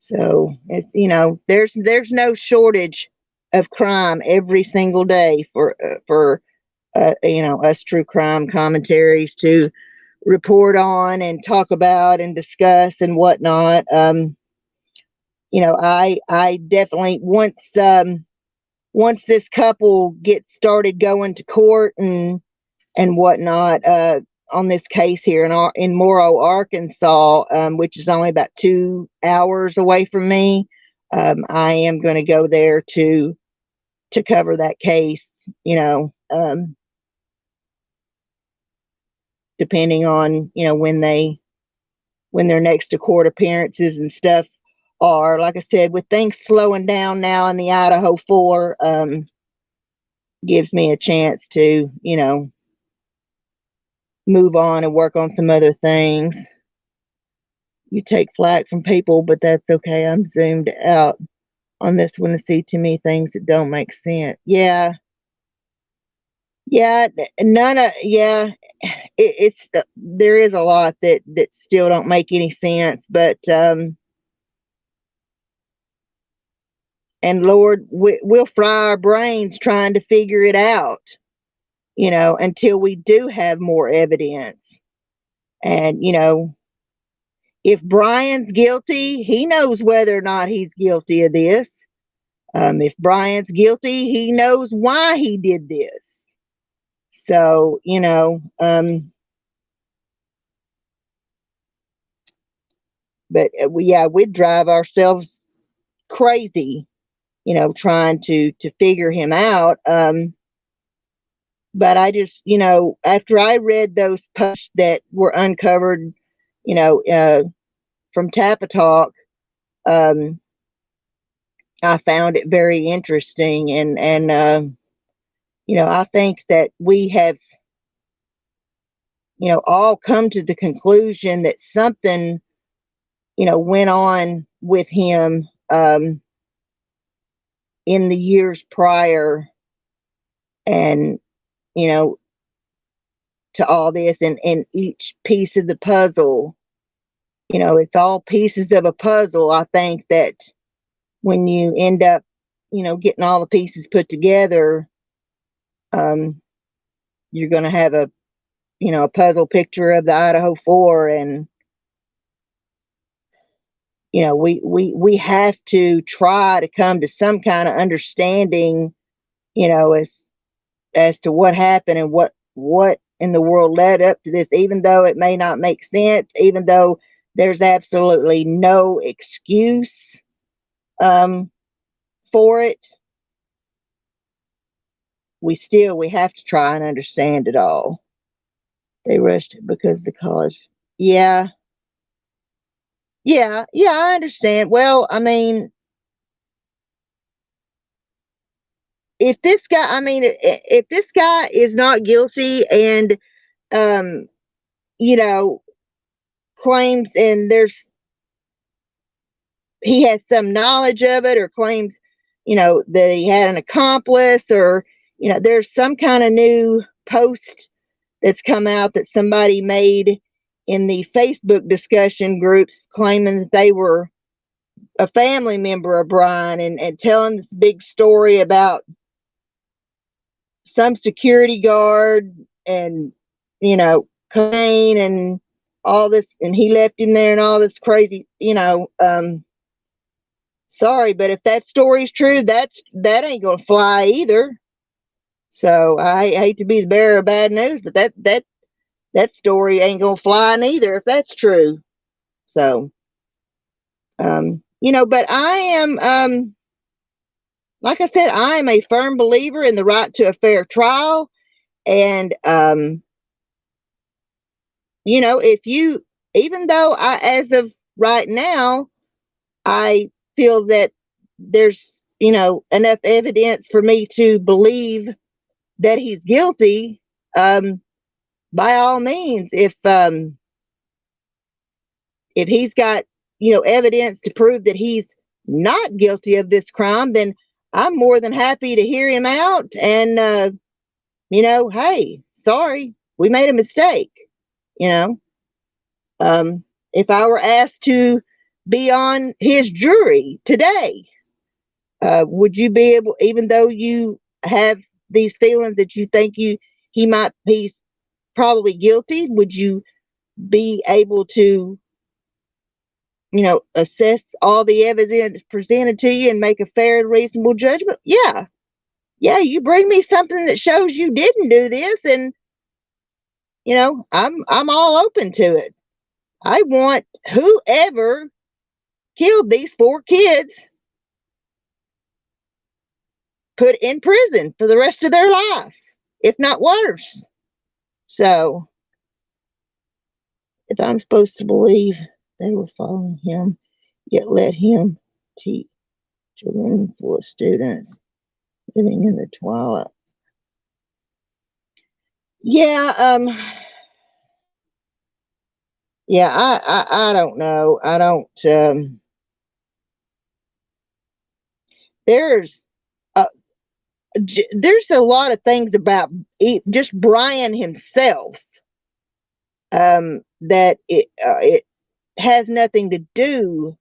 So it's there's no shortage of crime every single day for us true crime commentaries to report on and talk about and discuss and whatnot. I definitely once this couple gets started going to court and whatnot on this case here in Morrow, Arkansas, which is only about 2 hours away from me. I am going to go there to cover that case. Depending on when their next to court appearances and stuff are. Like I said, with things slowing down now in the Idaho 4, gives me a chance to move on and work on some other things. You take flack from people, but that's okay. I'm zoomed out on this one to see too many things that don't make sense. Yeah, none of it's there is a lot that still don't make any sense, but and Lord, we'll fry our brains trying to figure it out, until we do have more evidence. And if Bryan's guilty, he knows whether or not he's guilty of this. If Bryan's guilty, he knows why he did this. So, but we'd drive ourselves crazy, trying to figure him out. But I just, after I read those posts that were uncovered, from Tapatalk, I found it very interesting, and I think that we have, all come to the conclusion that something, went on with him in the years prior, and to all this, and each piece of the puzzle, it's all pieces of a puzzle. I think that when you end up, getting all the pieces put together, you're going to have a puzzle picture of the Idaho 4, and we have to try to come to some kind of understanding, as to what happened and what in the world led up to this, even though it may not make sense, even though there's absolutely no excuse for it. we have to try and understand it all. They rushed it because the college. Yeah. Yeah, I understand. Well, I mean, if this guy is not guilty and, um, you know, claims and he has some knowledge of it or claims, that he had an accomplice or, there's some kind of new post that's come out that somebody made in the Facebook discussion groups claiming that they were a family member of Bryan and telling this big story about some security guard and, cocaine and all this, and he left him there and all this crazy, sorry, but if that story's true, that ain't gonna fly either. So I hate to be the bearer of bad news, but that story ain't gonna fly neither if that's true. So, but I am, like I said, I am a firm believer in the right to a fair trial. And, if you, even though as of right now, I feel that there's, enough evidence for me to believe that he's guilty, by all means, if he's got, evidence to prove that he's not guilty of this crime, then I'm more than happy to hear him out and, hey, sorry, we made a mistake. If I were asked to be on his jury today, would you be able, even though you have these feelings that you think he's probably guilty, would you be able to, assess all the evidence presented to you and make a fair and reasonable judgment? Yeah. You bring me something that shows you didn't do this, and I'm all open to it. I want whoever killed these 4 kids put in prison for the rest of their life, if not worse. So, if I'm supposed to believe they were following him, yet let him teach a room full of students living in the twilight. Yeah, I don't know. I don't, there's, there's a lot of things about just Bryan himself, that it has nothing to do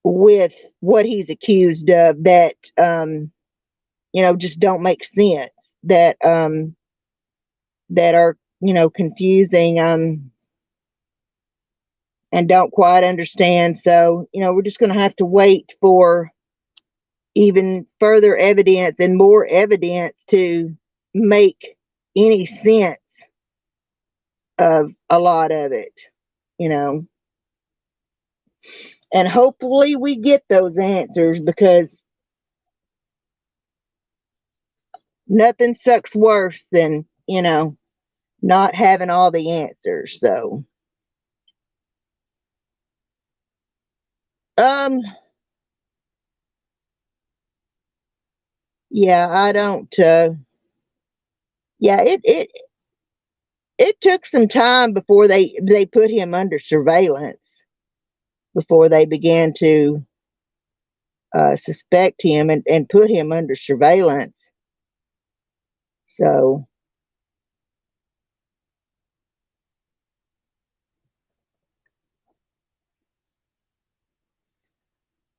with what he's accused of that, just don't make sense, that, that are, confusing, and don't quite understand. So, we're just going to have to wait for even further evidence and more evidence to make any sense of a lot of it, and hopefully we get those answers, because nothing sucks worse than, not having all the answers. So, yeah, I don't, yeah, it took some time before they put him under surveillance, before they began to, suspect him and put him under surveillance. So,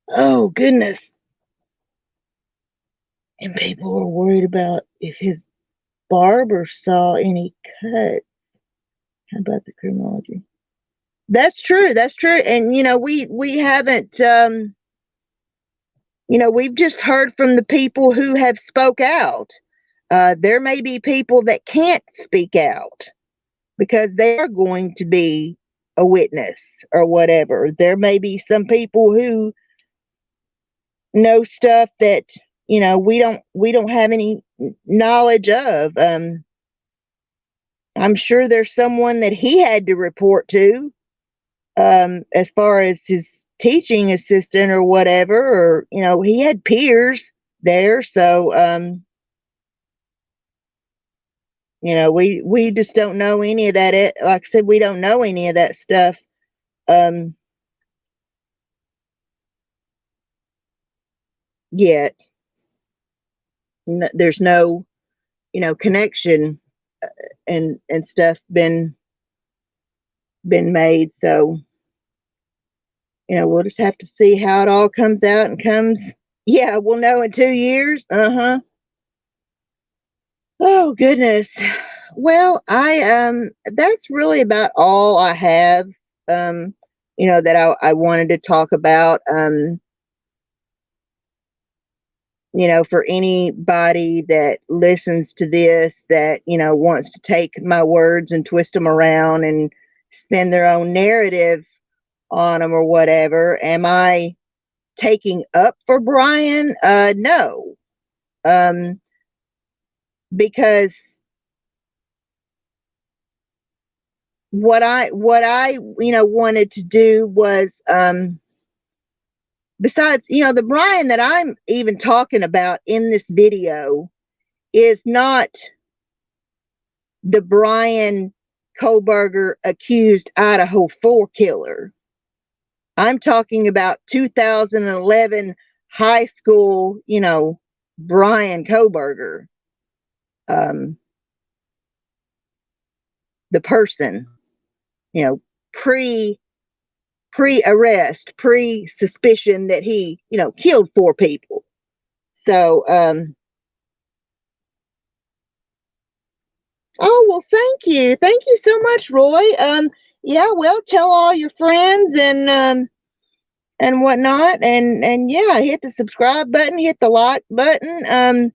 oh goodness. And people were worried about if his barber saw any cuts. How about the criminology? That's true. That's true. And we haven't, we've just heard from the people who have spoke out. There may be people that can't speak out because they are going to be a witness or whatever. There may be some people who know stuff that we don't have any knowledge of. I'm sure there's someone that he had to report to, as far as his teaching assistant or whatever, or he had peers there. So we just don't know any of that. Like I said, we don't know any of that stuff yet. There's no connection and stuff been made. So we'll just have to see how it all comes out and comes. Yeah, we'll know in 2 years. Oh goodness. Well, I that's really about all I have that I wanted to talk about. For anybody that listens to this that wants to take my words and twist them around and spin their own narrative on them or whatever, am I taking up for Bryan? No. Because what I wanted to do was besides the Bryan that I'm even talking about in this video is not the Bryan Kohberger accused Idaho 4 killer. I'm talking about 2011 high school, Bryan Kohberger, the person, pre-arrest, pre-suspicion that he, killed 4 people. So, oh, well, thank you. Thank you so much, Roy. Yeah, well, tell all your friends and whatnot, and yeah, hit the subscribe button, hit the like button.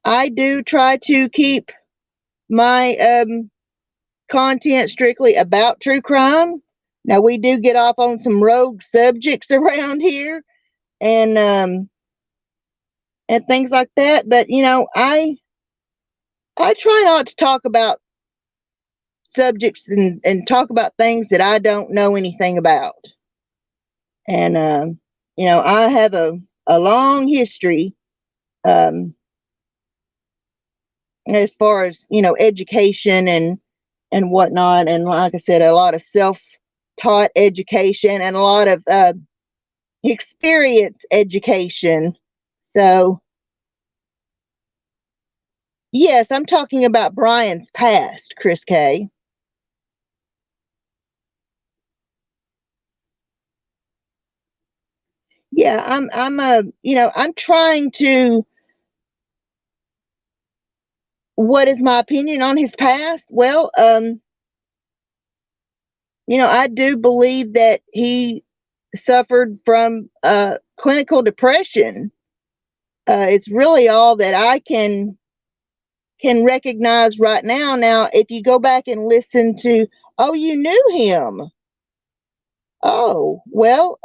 I do try to keep my content strictly about true crime. Now, we do get off on some rogue subjects around here and things like that, but I try not to talk about subjects and talk about things that I don't know anything about. And I have a long history as far as education and whatnot, and like I said, a lot of self-taught education and a lot of experience education. So yes, I'm talking about Bryan's past, Chris K. Yeah, I'm trying to. What is my opinion on his past? Well, I do believe that he suffered from clinical depression. It's really all that I can recognize right now. Now, if you go back and listen to, oh, you knew him. Oh, well,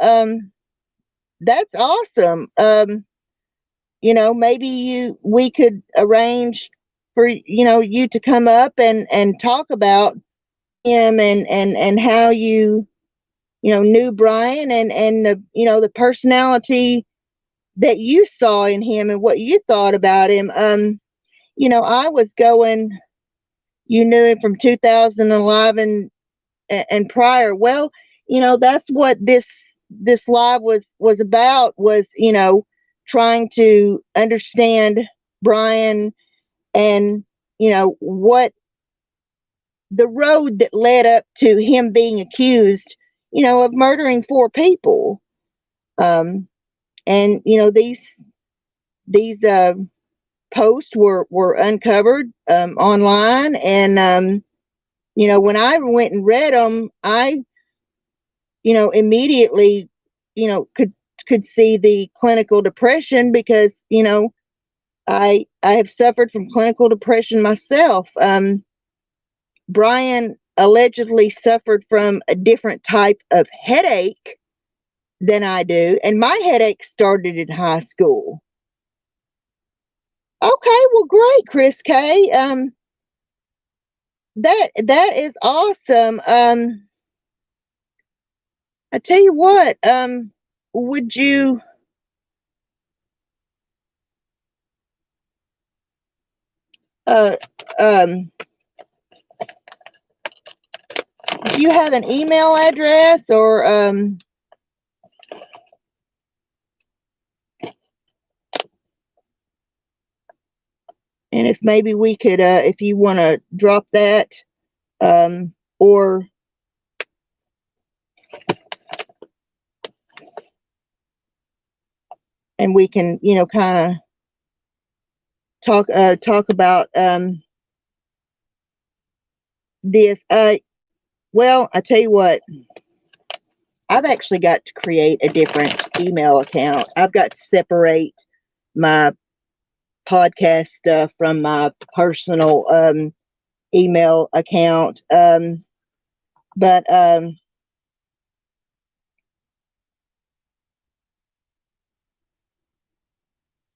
that's awesome. Maybe we could arrange for you to come up and talk about him and how you knew Bryan and the personality that you saw in him and what you thought about him. I was going, you knew him from 2011 and prior. Well, that's what this live was about, was trying to understand Bryan and what the road that led up to him being accused of murdering 4 people. And these posts were uncovered online, and when I went and read them, I immediately could see the clinical depression, because I have suffered from clinical depression myself. Bryan allegedly suffered from a different type of headache than I do, and my headache started in high school. well, great, Chris K. That is awesome. I tell you what, would you uh do you have an email address, or and if maybe we could, if you want to drop that, or and we can, kind of talk about this. Well, I tell you what, I've actually got to create a different email account. I've got to separate my podcast stuff from my personal email account. But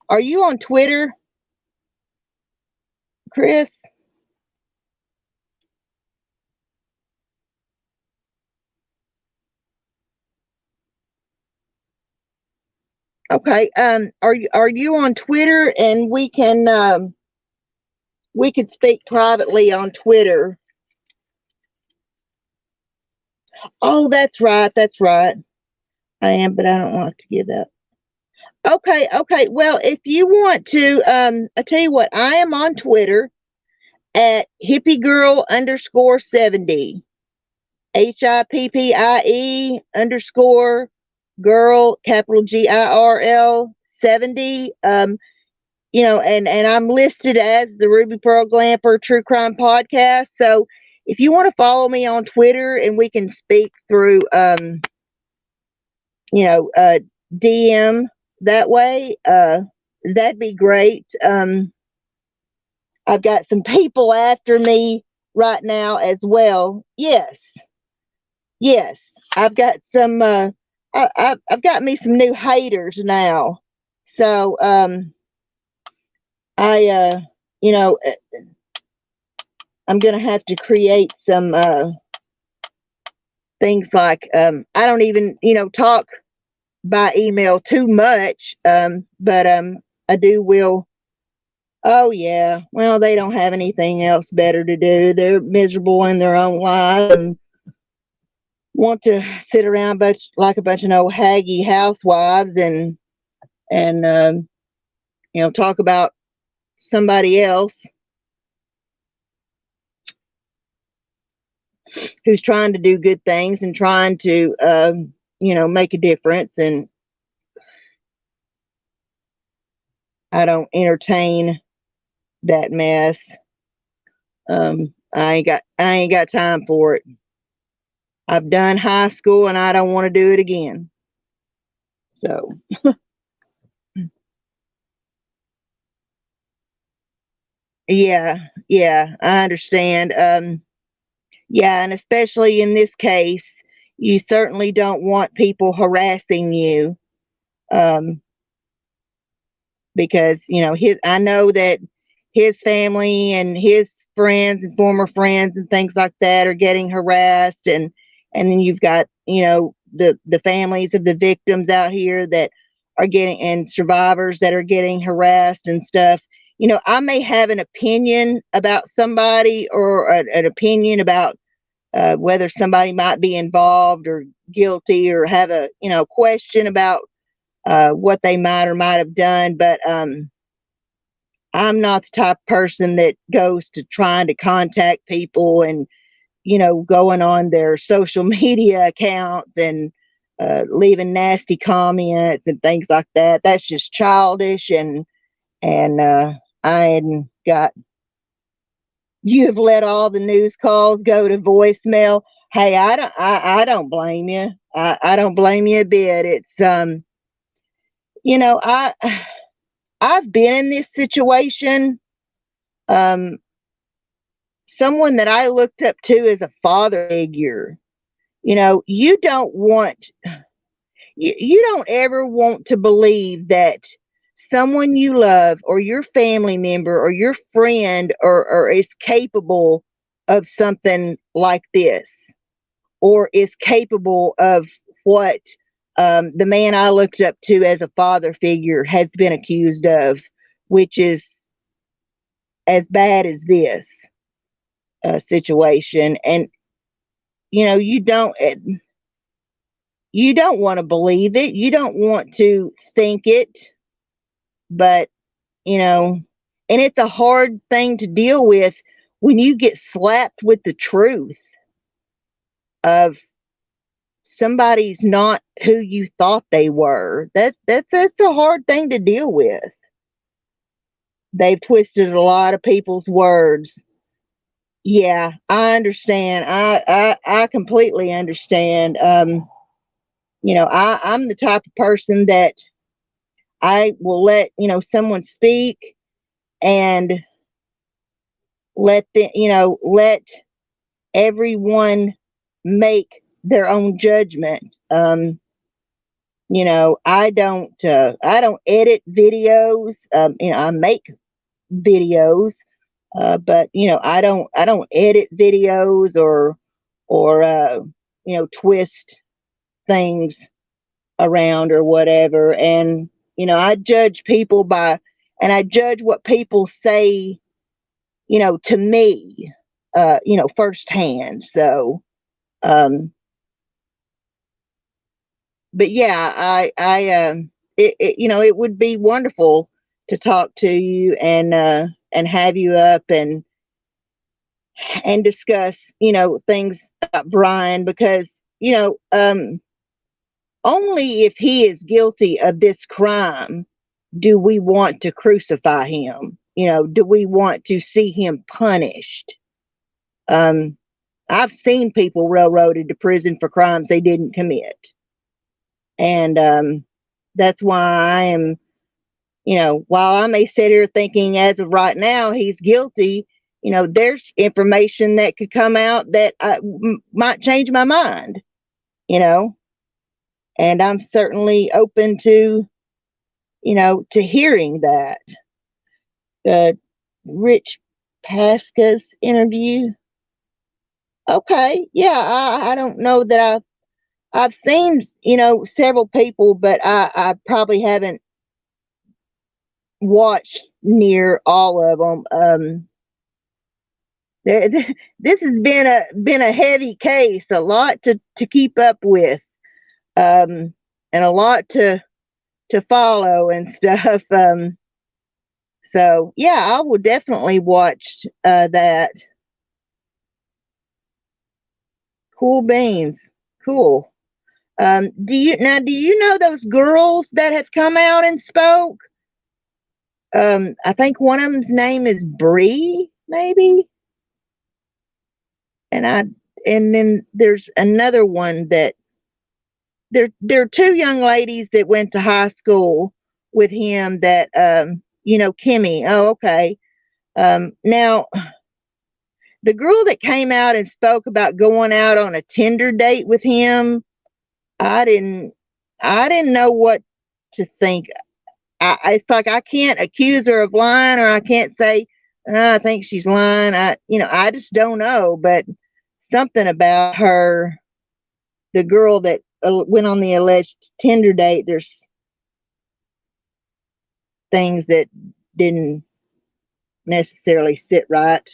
are you on Twitter, Chris? Okay. Are you on Twitter? And we could speak privately on Twitter. Oh, that's right. That's right. I am, but I don't want to give up. Okay. Okay. Well, if you want to, I tell you what, I am on Twitter at hippiegirl_70. HIPPIE_girl, capital GIRL 70. And I'm listed as the Ruby Pearl Glamper True Crime Podcast. So if you want to follow me on Twitter and we can speak through, DM that way, that'd be great. I've got some people after me right now as well. Yes. I've got some, I've got me some new haters now. So, I'm going to have to create some things like, I don't even, talk by email too much, but I will. Oh, yeah. Well, they don't have anything else better to do. They're miserable in their own life and want to sit around like a bunch of old haggy housewives and talk about somebody else who's trying to do good things and trying to, make a difference. And I don't entertain that mess. I ain't got time for it. I've done high school and I don't want to do it again. So. Yeah, I understand. Yeah, and especially in this case, you certainly don't want people harassing you. Because, I know that his family and his friends and former friends and things like that are getting harassed, and then you've got, the families of the victims out here that are getting, and survivors that are getting harassed and stuff. I may have an opinion about somebody, or an opinion about whether somebody might be involved or guilty, or have a, question about what they might or might have done. But I'm not the type of person that goes to trying to contact people and, going on their social media accounts and leaving nasty comments and things like that. That's just childish, and I hadn't got. You have let all the news calls go to voicemail. Hey, I don't blame you. I don't blame you a bit. It's I've been in this situation. Someone that I looked up to as a father figure. You don't want, you don't ever want to believe that someone you love or your family member or your friend or is capable of something like this, or is capable of what the man I looked up to as a father figure has been accused of, which is as bad as this situation. And you know, you don't want to believe it, you don't want to think it, but you know, and it's a hard thing to deal with when you get slapped with the truth of somebody's not who you thought they were. That's a hard thing to deal with. They've twisted a lot of people's words. Yeah, I understand. I completely understand. You know, I'm the type of person that I will let, you know, someone speak and let the, you know, let everyone make their own judgment. You know, I don't edit videos. You know, I make videos, but you know, I don't edit videos or you know, twist things around or whatever. And you know, I judge people by, and I judge what people say, you know, to me, you know, firsthand. So, but yeah, you know, it would be wonderful to talk to you and have you up and discuss, you know, things about Bryan, because you know, only if he is guilty of this crime do we want to crucify him. You know, do we want to see him punished? Um, I've seen people railroaded to prison for crimes they didn't commit, and that's why I am, you know, while I may sit here thinking as of right now he's guilty, you know, there's information that could come out that might change my mind, you know, and I'm certainly open to, you know, to hearing that. Rich Pasca's interview. Okay, yeah, I don't know that I've seen, you know, several people, but I probably haven't watched near all of them. This has been a heavy case, a lot to keep up with, and a lot to follow and stuff. So yeah, I will definitely watch that. Cool beans, cool. Do you know those girls that have come out and spoke? I think one of them's name is Bree, maybe, and then there's another one that there are two young ladies that went to high school with him that you know, Kimmy. Oh, okay. Now the girl that came out and spoke about going out on a Tinder date with him, I didn't I didn't know what to think. It's like I can't accuse her of lying, or I can't say I think she's lying. You know, I just don't know. But something about her, the girl that went on the alleged Tinder date, there's things that didn't necessarily sit right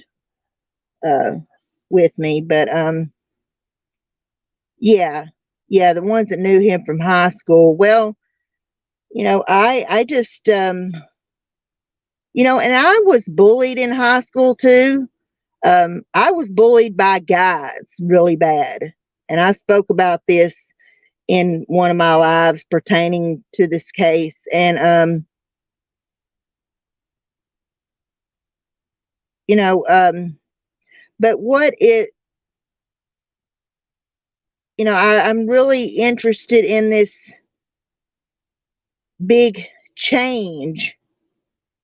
uh, with me. But yeah, yeah, the ones that knew him from high school. Well, you know, I just you know, and I was bullied in high school too. I was bullied by guys really bad. And I spoke about this in one of my lives pertaining to this case. And, you know, but what it, you know, I'm really interested in this big change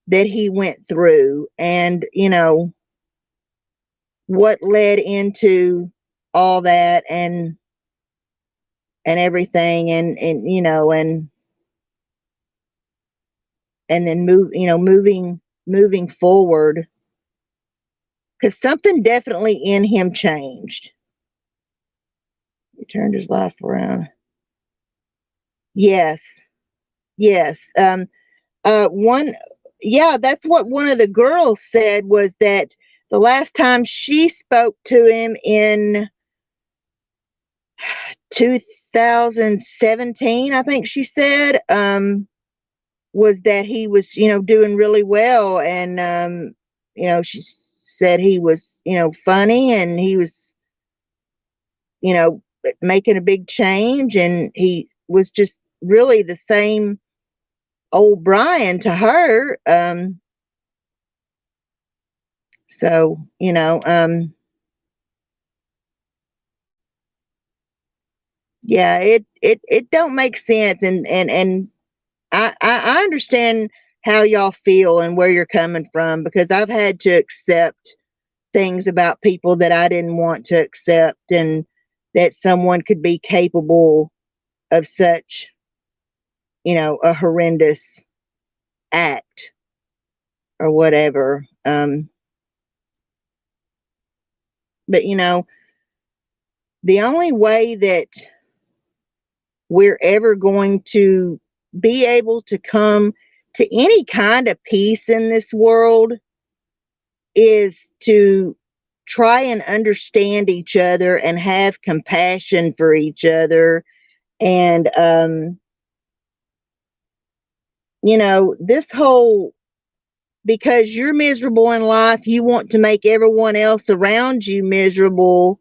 that he went through, and, you know, what led into all that and everything. And, you know, and, and then moving forward, because something definitely in him changed. He turned his life around. Yes, yes. One, yeah, that's what one of the girls said, was that the last time she spoke to him in 2017, I think she said, was that he was, doing really well. And, she said he was, funny, and he was, you know, making a big change, and he was just really the same old Bryan to her. So, yeah, it don't make sense. And I understand how y'all feel and where you're coming from, because I've had to accept things about people that I didn't want to accept, and that someone could be capable of such, a horrendous act or whatever. But the only way that we're ever going to be able to come to any kind of peace in this world is to try and understand each other and have compassion for each other. And, this whole, because you're miserable in life, you want to make everyone else around you miserable.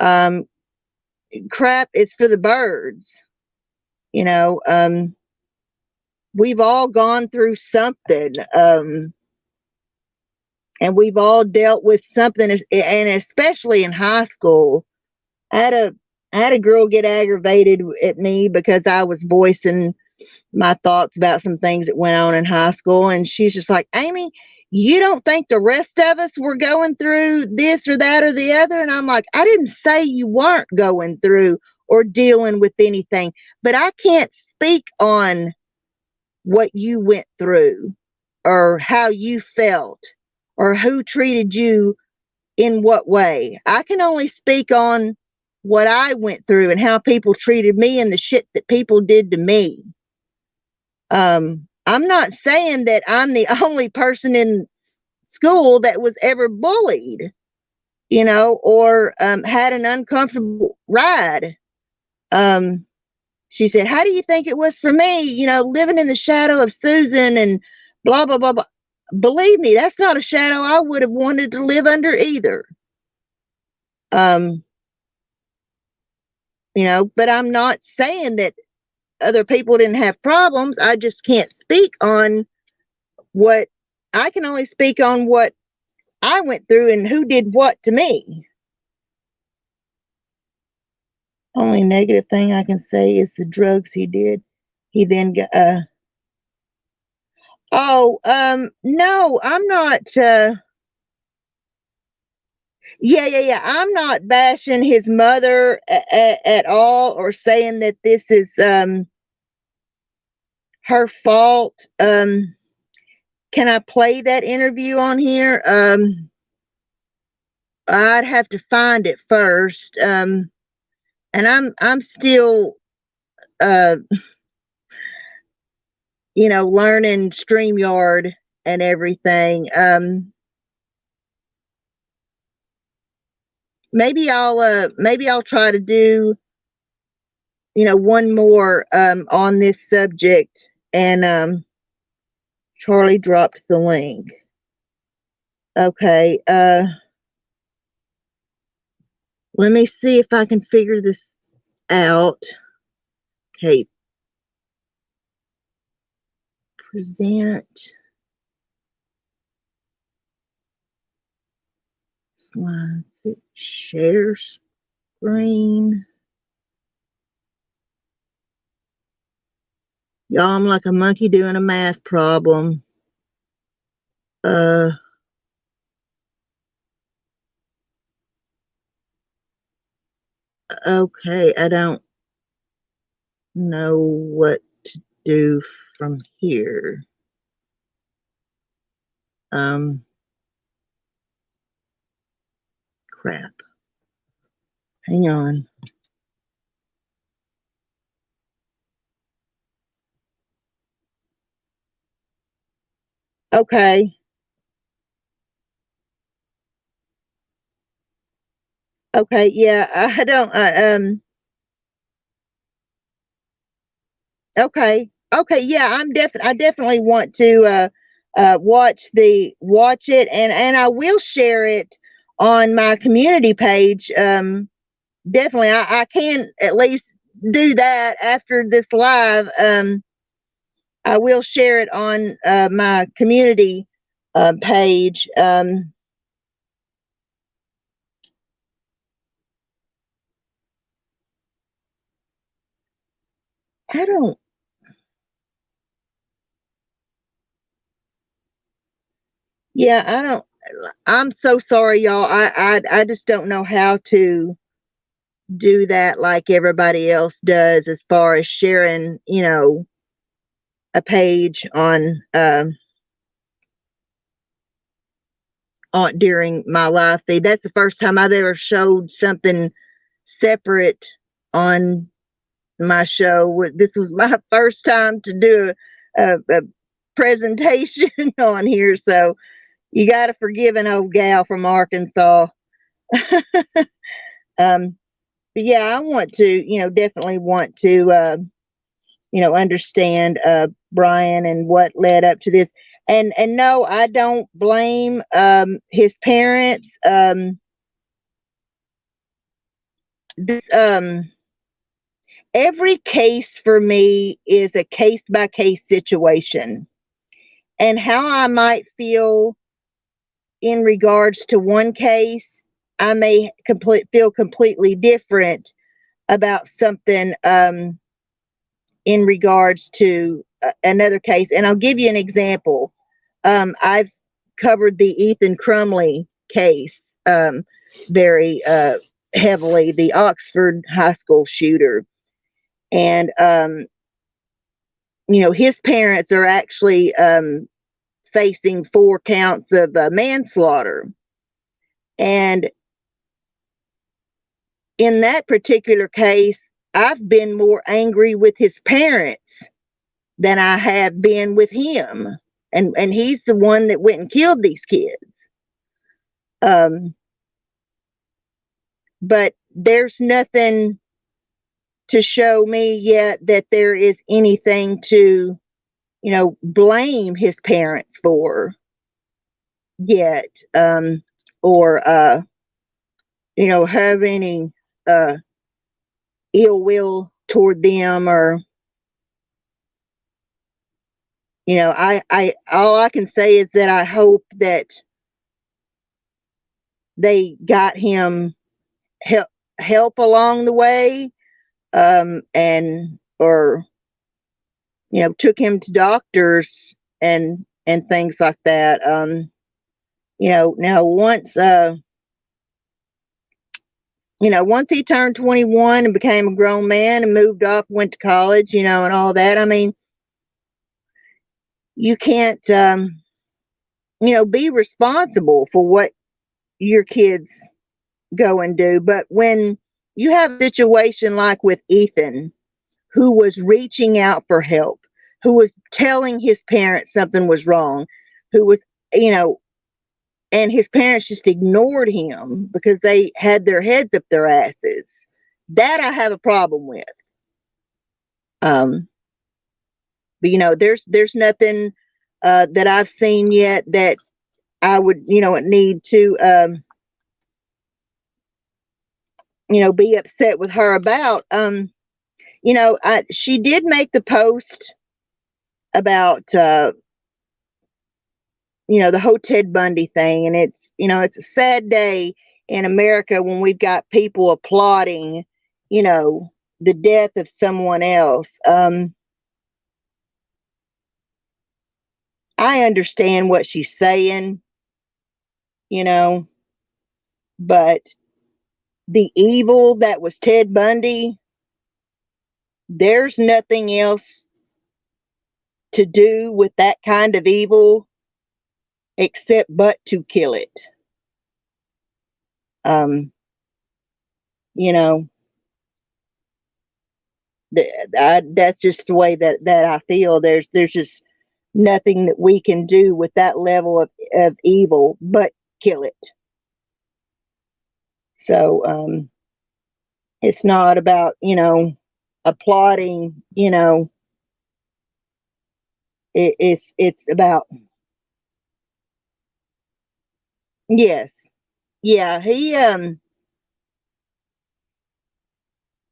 Um, Crap, it's for the birds. You know, we've all gone through something, and we've all dealt with something, and especially in high school. I had a I had a girl get aggravated at me because I was voicing my thoughts about some things that went on in high school, and she's just like, Amy, you don't think the rest of us were going through this or that or the other? And I'm like, I didn't say you weren't going through or dealing with anything, but I can't speak on what you went through, or how you felt, or who treated you in what way. I can only speak on what I went through and how people treated me and the shit that people did to me. I'm not saying that I'm the only person in school that was ever bullied, or had an uncomfortable ride. Um, she said, how do you think it was for me, living in the shadow of Susan and blah, blah, blah, blah. Believe me, that's not a shadow I would have wanted to live under either. Um, but I'm not saying that other people didn't have problems. I just can't speak on what, I can only speak on what I went through and who did what to me. Only negative thing I can say is the drugs he did. He then got, no, I'm not, yeah. I'm not bashing his mother at all, or saying that this is, her fault. Can I play that interview on here? I'd have to find it first. And I'm still, uh, learning StreamYard and everything. Maybe I'll try to do, one more, on this subject. And, Charlie dropped the link. Okay. Let me see if I can figure this out. Okay. Present. Slide. Share screen. Y'all, I'm like a monkey doing a math problem. Okay, I don't know what to do from here. Crap. Hang on. Okay. Okay. Yeah. I don't. Okay. Okay. Yeah. I definitely want to watch it, and I will share it on my community page. Definitely. I can at least do that after this live. I will share it on my community page. I don't. Yeah, I don't. I'm so sorry, y'all. I just don't know how to do that like everybody else does, as far as sharing, a page on during my live feed. That's the first time I've ever showed something separate on my show. This was my first time to do a presentation on here, so you got to forgive an old gal from Arkansas. um, but yeah, I want to, definitely want to, understand Bryan and what led up to this. And no, I don't blame his parents. This Every case for me is a case by case situation, and how I might feel in regards to one case, I may feel completely different about something in regards to another case. And I'll give you an example. I've covered the Ethan Crumley case very heavily, the Oxford high school shooter. And, his parents are actually facing 4 counts of manslaughter. And in that particular case, I've been more angry with his parents than I have been with him. And he's the one that went and killed these kids. But there's nothing to show me yet that there is anything to, blame his parents for yet, or, have any ill will toward them, or, I all I can say is that I hope that they got him help along the way, and or took him to doctors and things like that. Now once he turned 21 and became a grown man and moved off, went to college, and all that. I mean, you can't be responsible for what your kids go and do. But when you have a situation like with Ethan, who was reaching out for help, who was telling his parents something was wrong, who was, and his parents just ignored him because they had their heads up their asses. That I have a problem with. Um, but there's nothing that I've seen yet that I would need to be upset with her about. She did make the post about the whole Ted Bundy thing, and it's a sad day in America when we've got people applauding the death of someone else. I understand what she's saying, but the evil that was Ted Bundy, there's nothing else to do with that kind of evil except but to kill it. Um, you know, that's just the way that I feel. There's just nothing that we can do with that level of evil but kill it. So it's not about, applauding, it's about, yes. Yeah,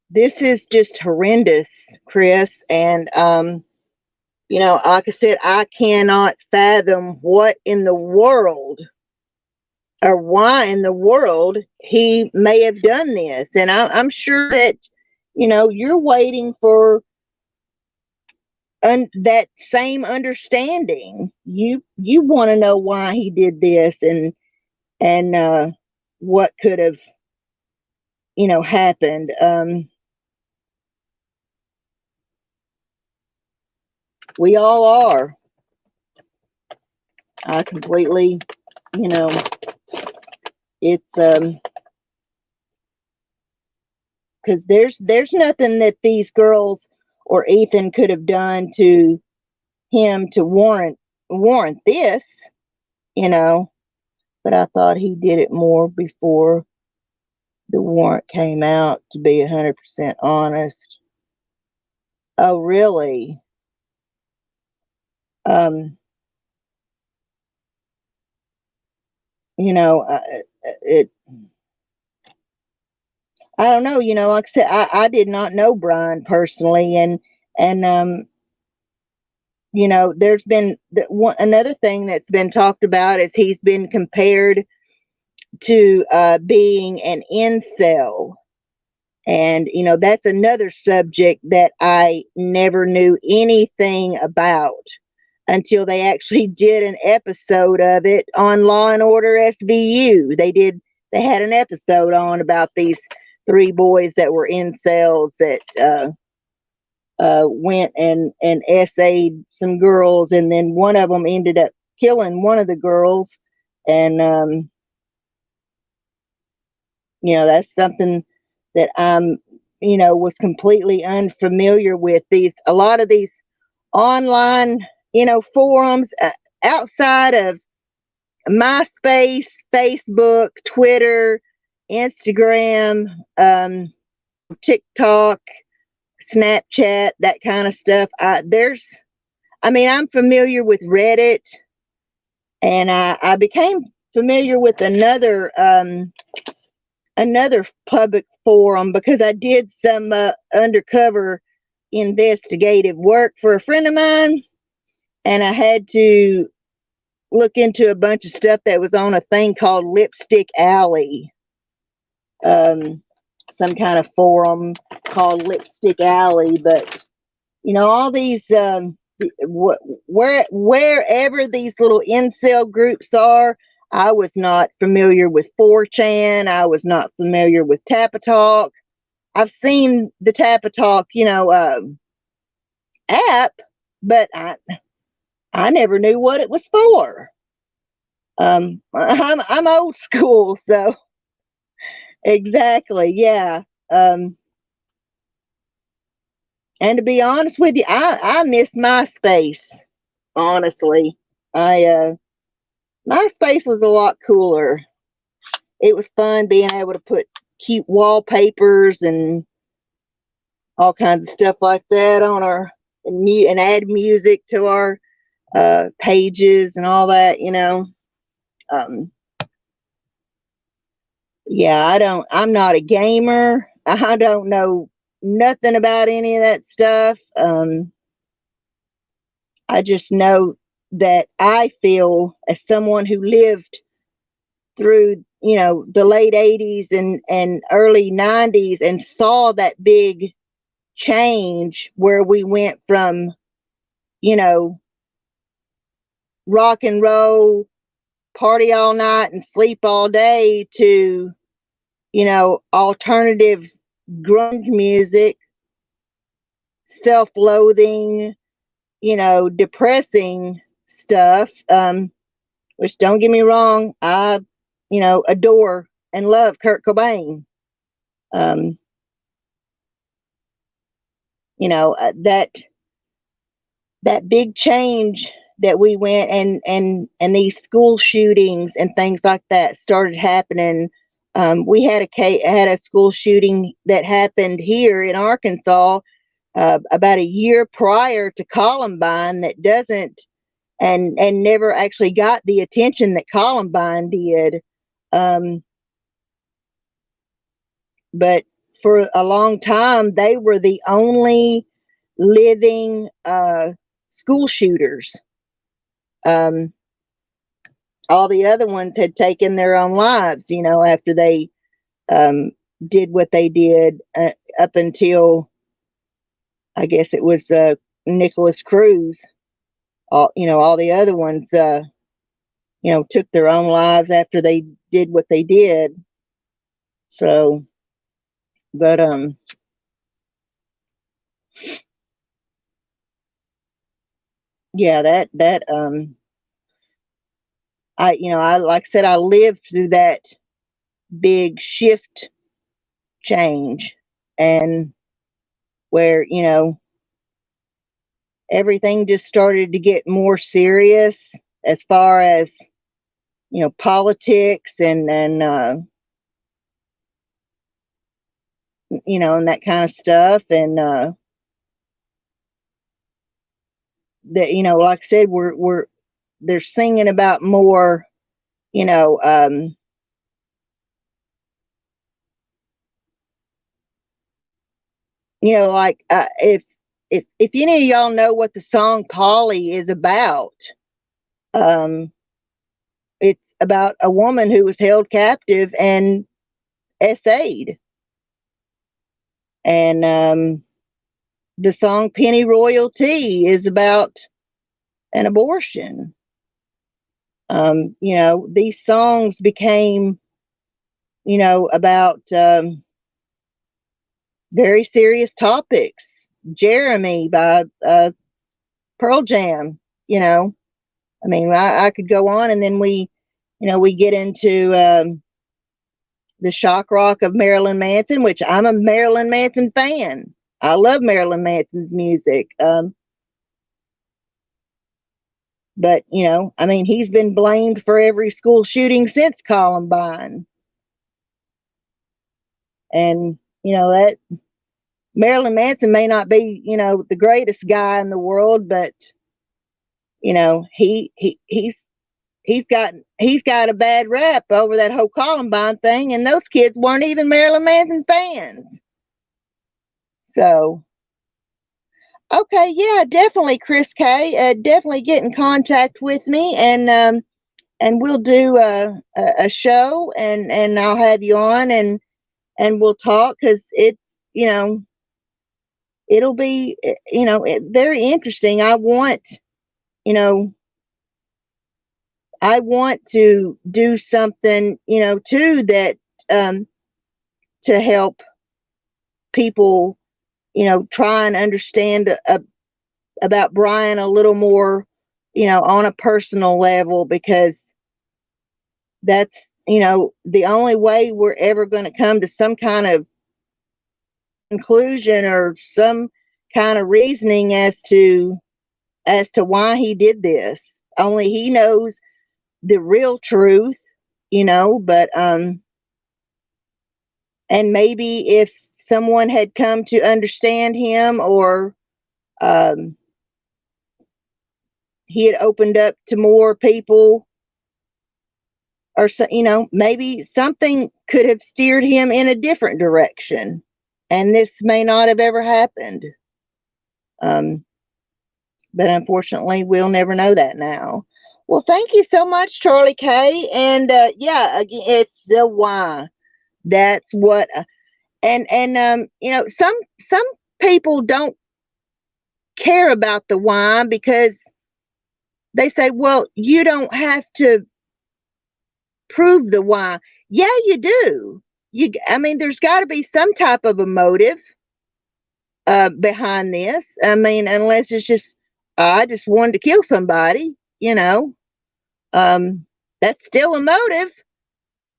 this is just horrendous, Chris. And like I said, I cannot fathom what in the world or why in the world he may have done this. And I'm sure that, you're waiting for that same understanding. You want to know why he did this, and what could have, happened. We all are. I completely, it's because there's nothing that these girls or Ethan could have done to him to warrant this, but I thought he did it more before the warrant came out, to be 100% honest. Oh, really? Um, it. I don't know. Like I said, I did not know Bryan personally, and there's been another thing that's been talked about is he's been compared to being an incel. And, that's another subject that I never knew anything about until they actually did an episode of it on Law and Order SVU. They had an episode on about these three boys that were incels that went and essayed some girls, and then one of them ended up killing one of the girls. And, that's something that I'm, was completely unfamiliar with. A lot of these online, forums outside of MySpace, Facebook, Twitter, Instagram, TikTok, Snapchat, that kind of stuff. I'm familiar with Reddit, and I became familiar with another public forum because I did some undercover investigative work for a friend of mine, and I had to look into a bunch of stuff that was on a thing called Lipstick Alley, some kind of forum called Lipstick Alley. But all these wherever these little incel groups are, I was not familiar with 4chan. I was not familiar with Tapatalk. I've seen the Tapatalk, app, but I never knew what it was for. I'm old school, so exactly, yeah. And to be honest with you, I miss MySpace. Honestly, MySpace was a lot cooler. It was fun being able to put cute wallpapers and all kinds of stuff like that on our and add music to our pages and all that. Um, yeah, I'm not a gamer. I don't know nothing about any of that stuff. I just know that I feel, as someone who lived through, the late 80s and early 90s and saw that big change where we went from, you know, rock and roll, party all night and sleep all day to, alternative grunge music, self-loathing, depressing stuff. which don't get me wrong, I, adore and love Kurt Cobain. Um, that big change that we went and these school shootings and things like that started happening. We had a school shooting that happened here in Arkansas about a year prior to Columbine that doesn't and never actually got the attention that Columbine did. But for a long time, they were the only living school shooters. All the other ones had taken their own lives, after they did what they did up until, I guess it was Nicholas Cruz. All the other ones, took their own lives after they did what they did. So, but yeah, that I like I said, I lived through that big shift change, and where everything just started to get more serious as far as politics and and that kind of stuff, and that like I said, we're they're singing about more, you know um like if any of y'all know what the song Polly is about, um it's about a woman who was held captive and essayed. And the song Penny Royalty is about an abortion. These songs became, about very serious topics. Jeremy by Pearl Jam, I mean, I could go on, and then we get into the shock rock of Marilyn Manson, which I'm a Marilyn Manson fan. I love Marilyn Manson's music. But, I mean, he's been blamed for every school shooting since Columbine. And, that Marilyn Manson may not be, the greatest guy in the world, but, he's got a bad rap over that whole Columbine thing, and those kids weren't even Marilyn Manson fans. So, okay, yeah, definitely, Chris K. Definitely get in contact with me, and we'll do a show, and I'll have you on, and we'll talk, because it's it'll be very interesting. You know I want to do something, too, that to help people, try and understand about Bryan a little more, on a personal level, because that's, the only way we're ever going to come to some kind of conclusion or some kind of reasoning as to why he did this. Only he knows the real truth, but and maybe if someone had come to understand him, or he had opened up to more people, or so, maybe something could have steered him in a different direction, and this may not have ever happened. But unfortunately, we'll never know that now. Well, thank you so much, Charlie K. And yeah, again, it's the why. That's what. And some people don't care about the why, because they say, well, you don't have to prove the why. Yeah, you do. I mean, there's got to be some type of a motive behind this. I mean, unless it's just, I just wanted to kill somebody, that's still a motive.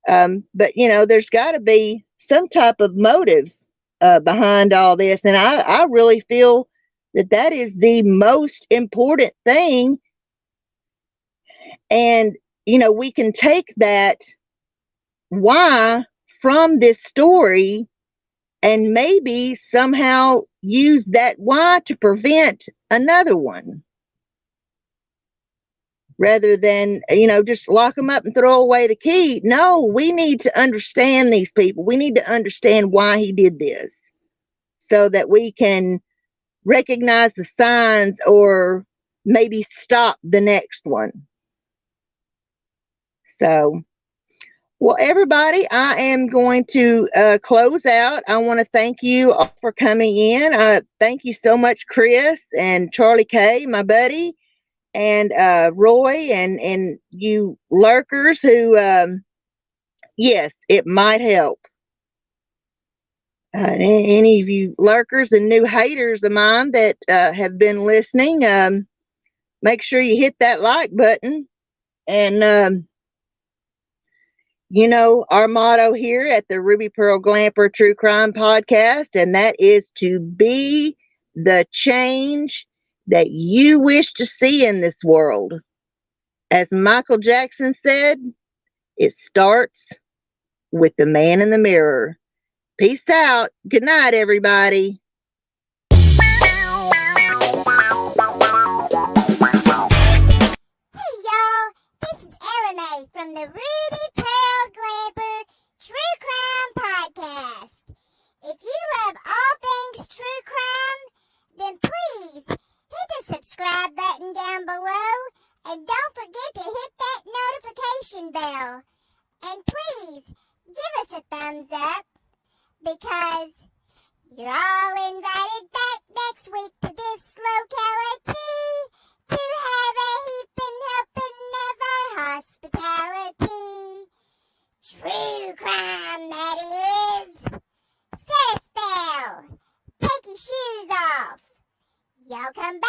But there's got to be some type of motive behind all this, and I really feel that is the most important thing. And we can take that why from this story and maybe somehow use that why to prevent another one, rather than just lock them up and throw away the key. No, we need to understand these people. We need to understand why he did this, so that we can recognize the signs or maybe stop the next one. So, well, everybody, I am going to close out. I want to thank you all for coming in. Thank you so much, Chris and Charlie K, my buddy, and Roy, and you lurkers who, yes, it might help. Any of you lurkers and new haters of mine that have been listening, make sure you hit that like button. And our motto here at the Ruby Pearl Glamper True Crime Podcast, and that is to be the change that you wish to see in this world. As Michael Jackson said, it starts with the man in the mirror. Peace out. Good night, everybody. From the Ruby Pearl Glamper True Crime Podcast. If you love all things true crime, then please hit the subscribe button down below and don't forget to hit that notification bell. And please give us a thumbs up, because you're all invited back next week to this locality to have a heaping helping of our hospitality. True crime, that is. Set a spell. Take your shoes off. Y'all come back.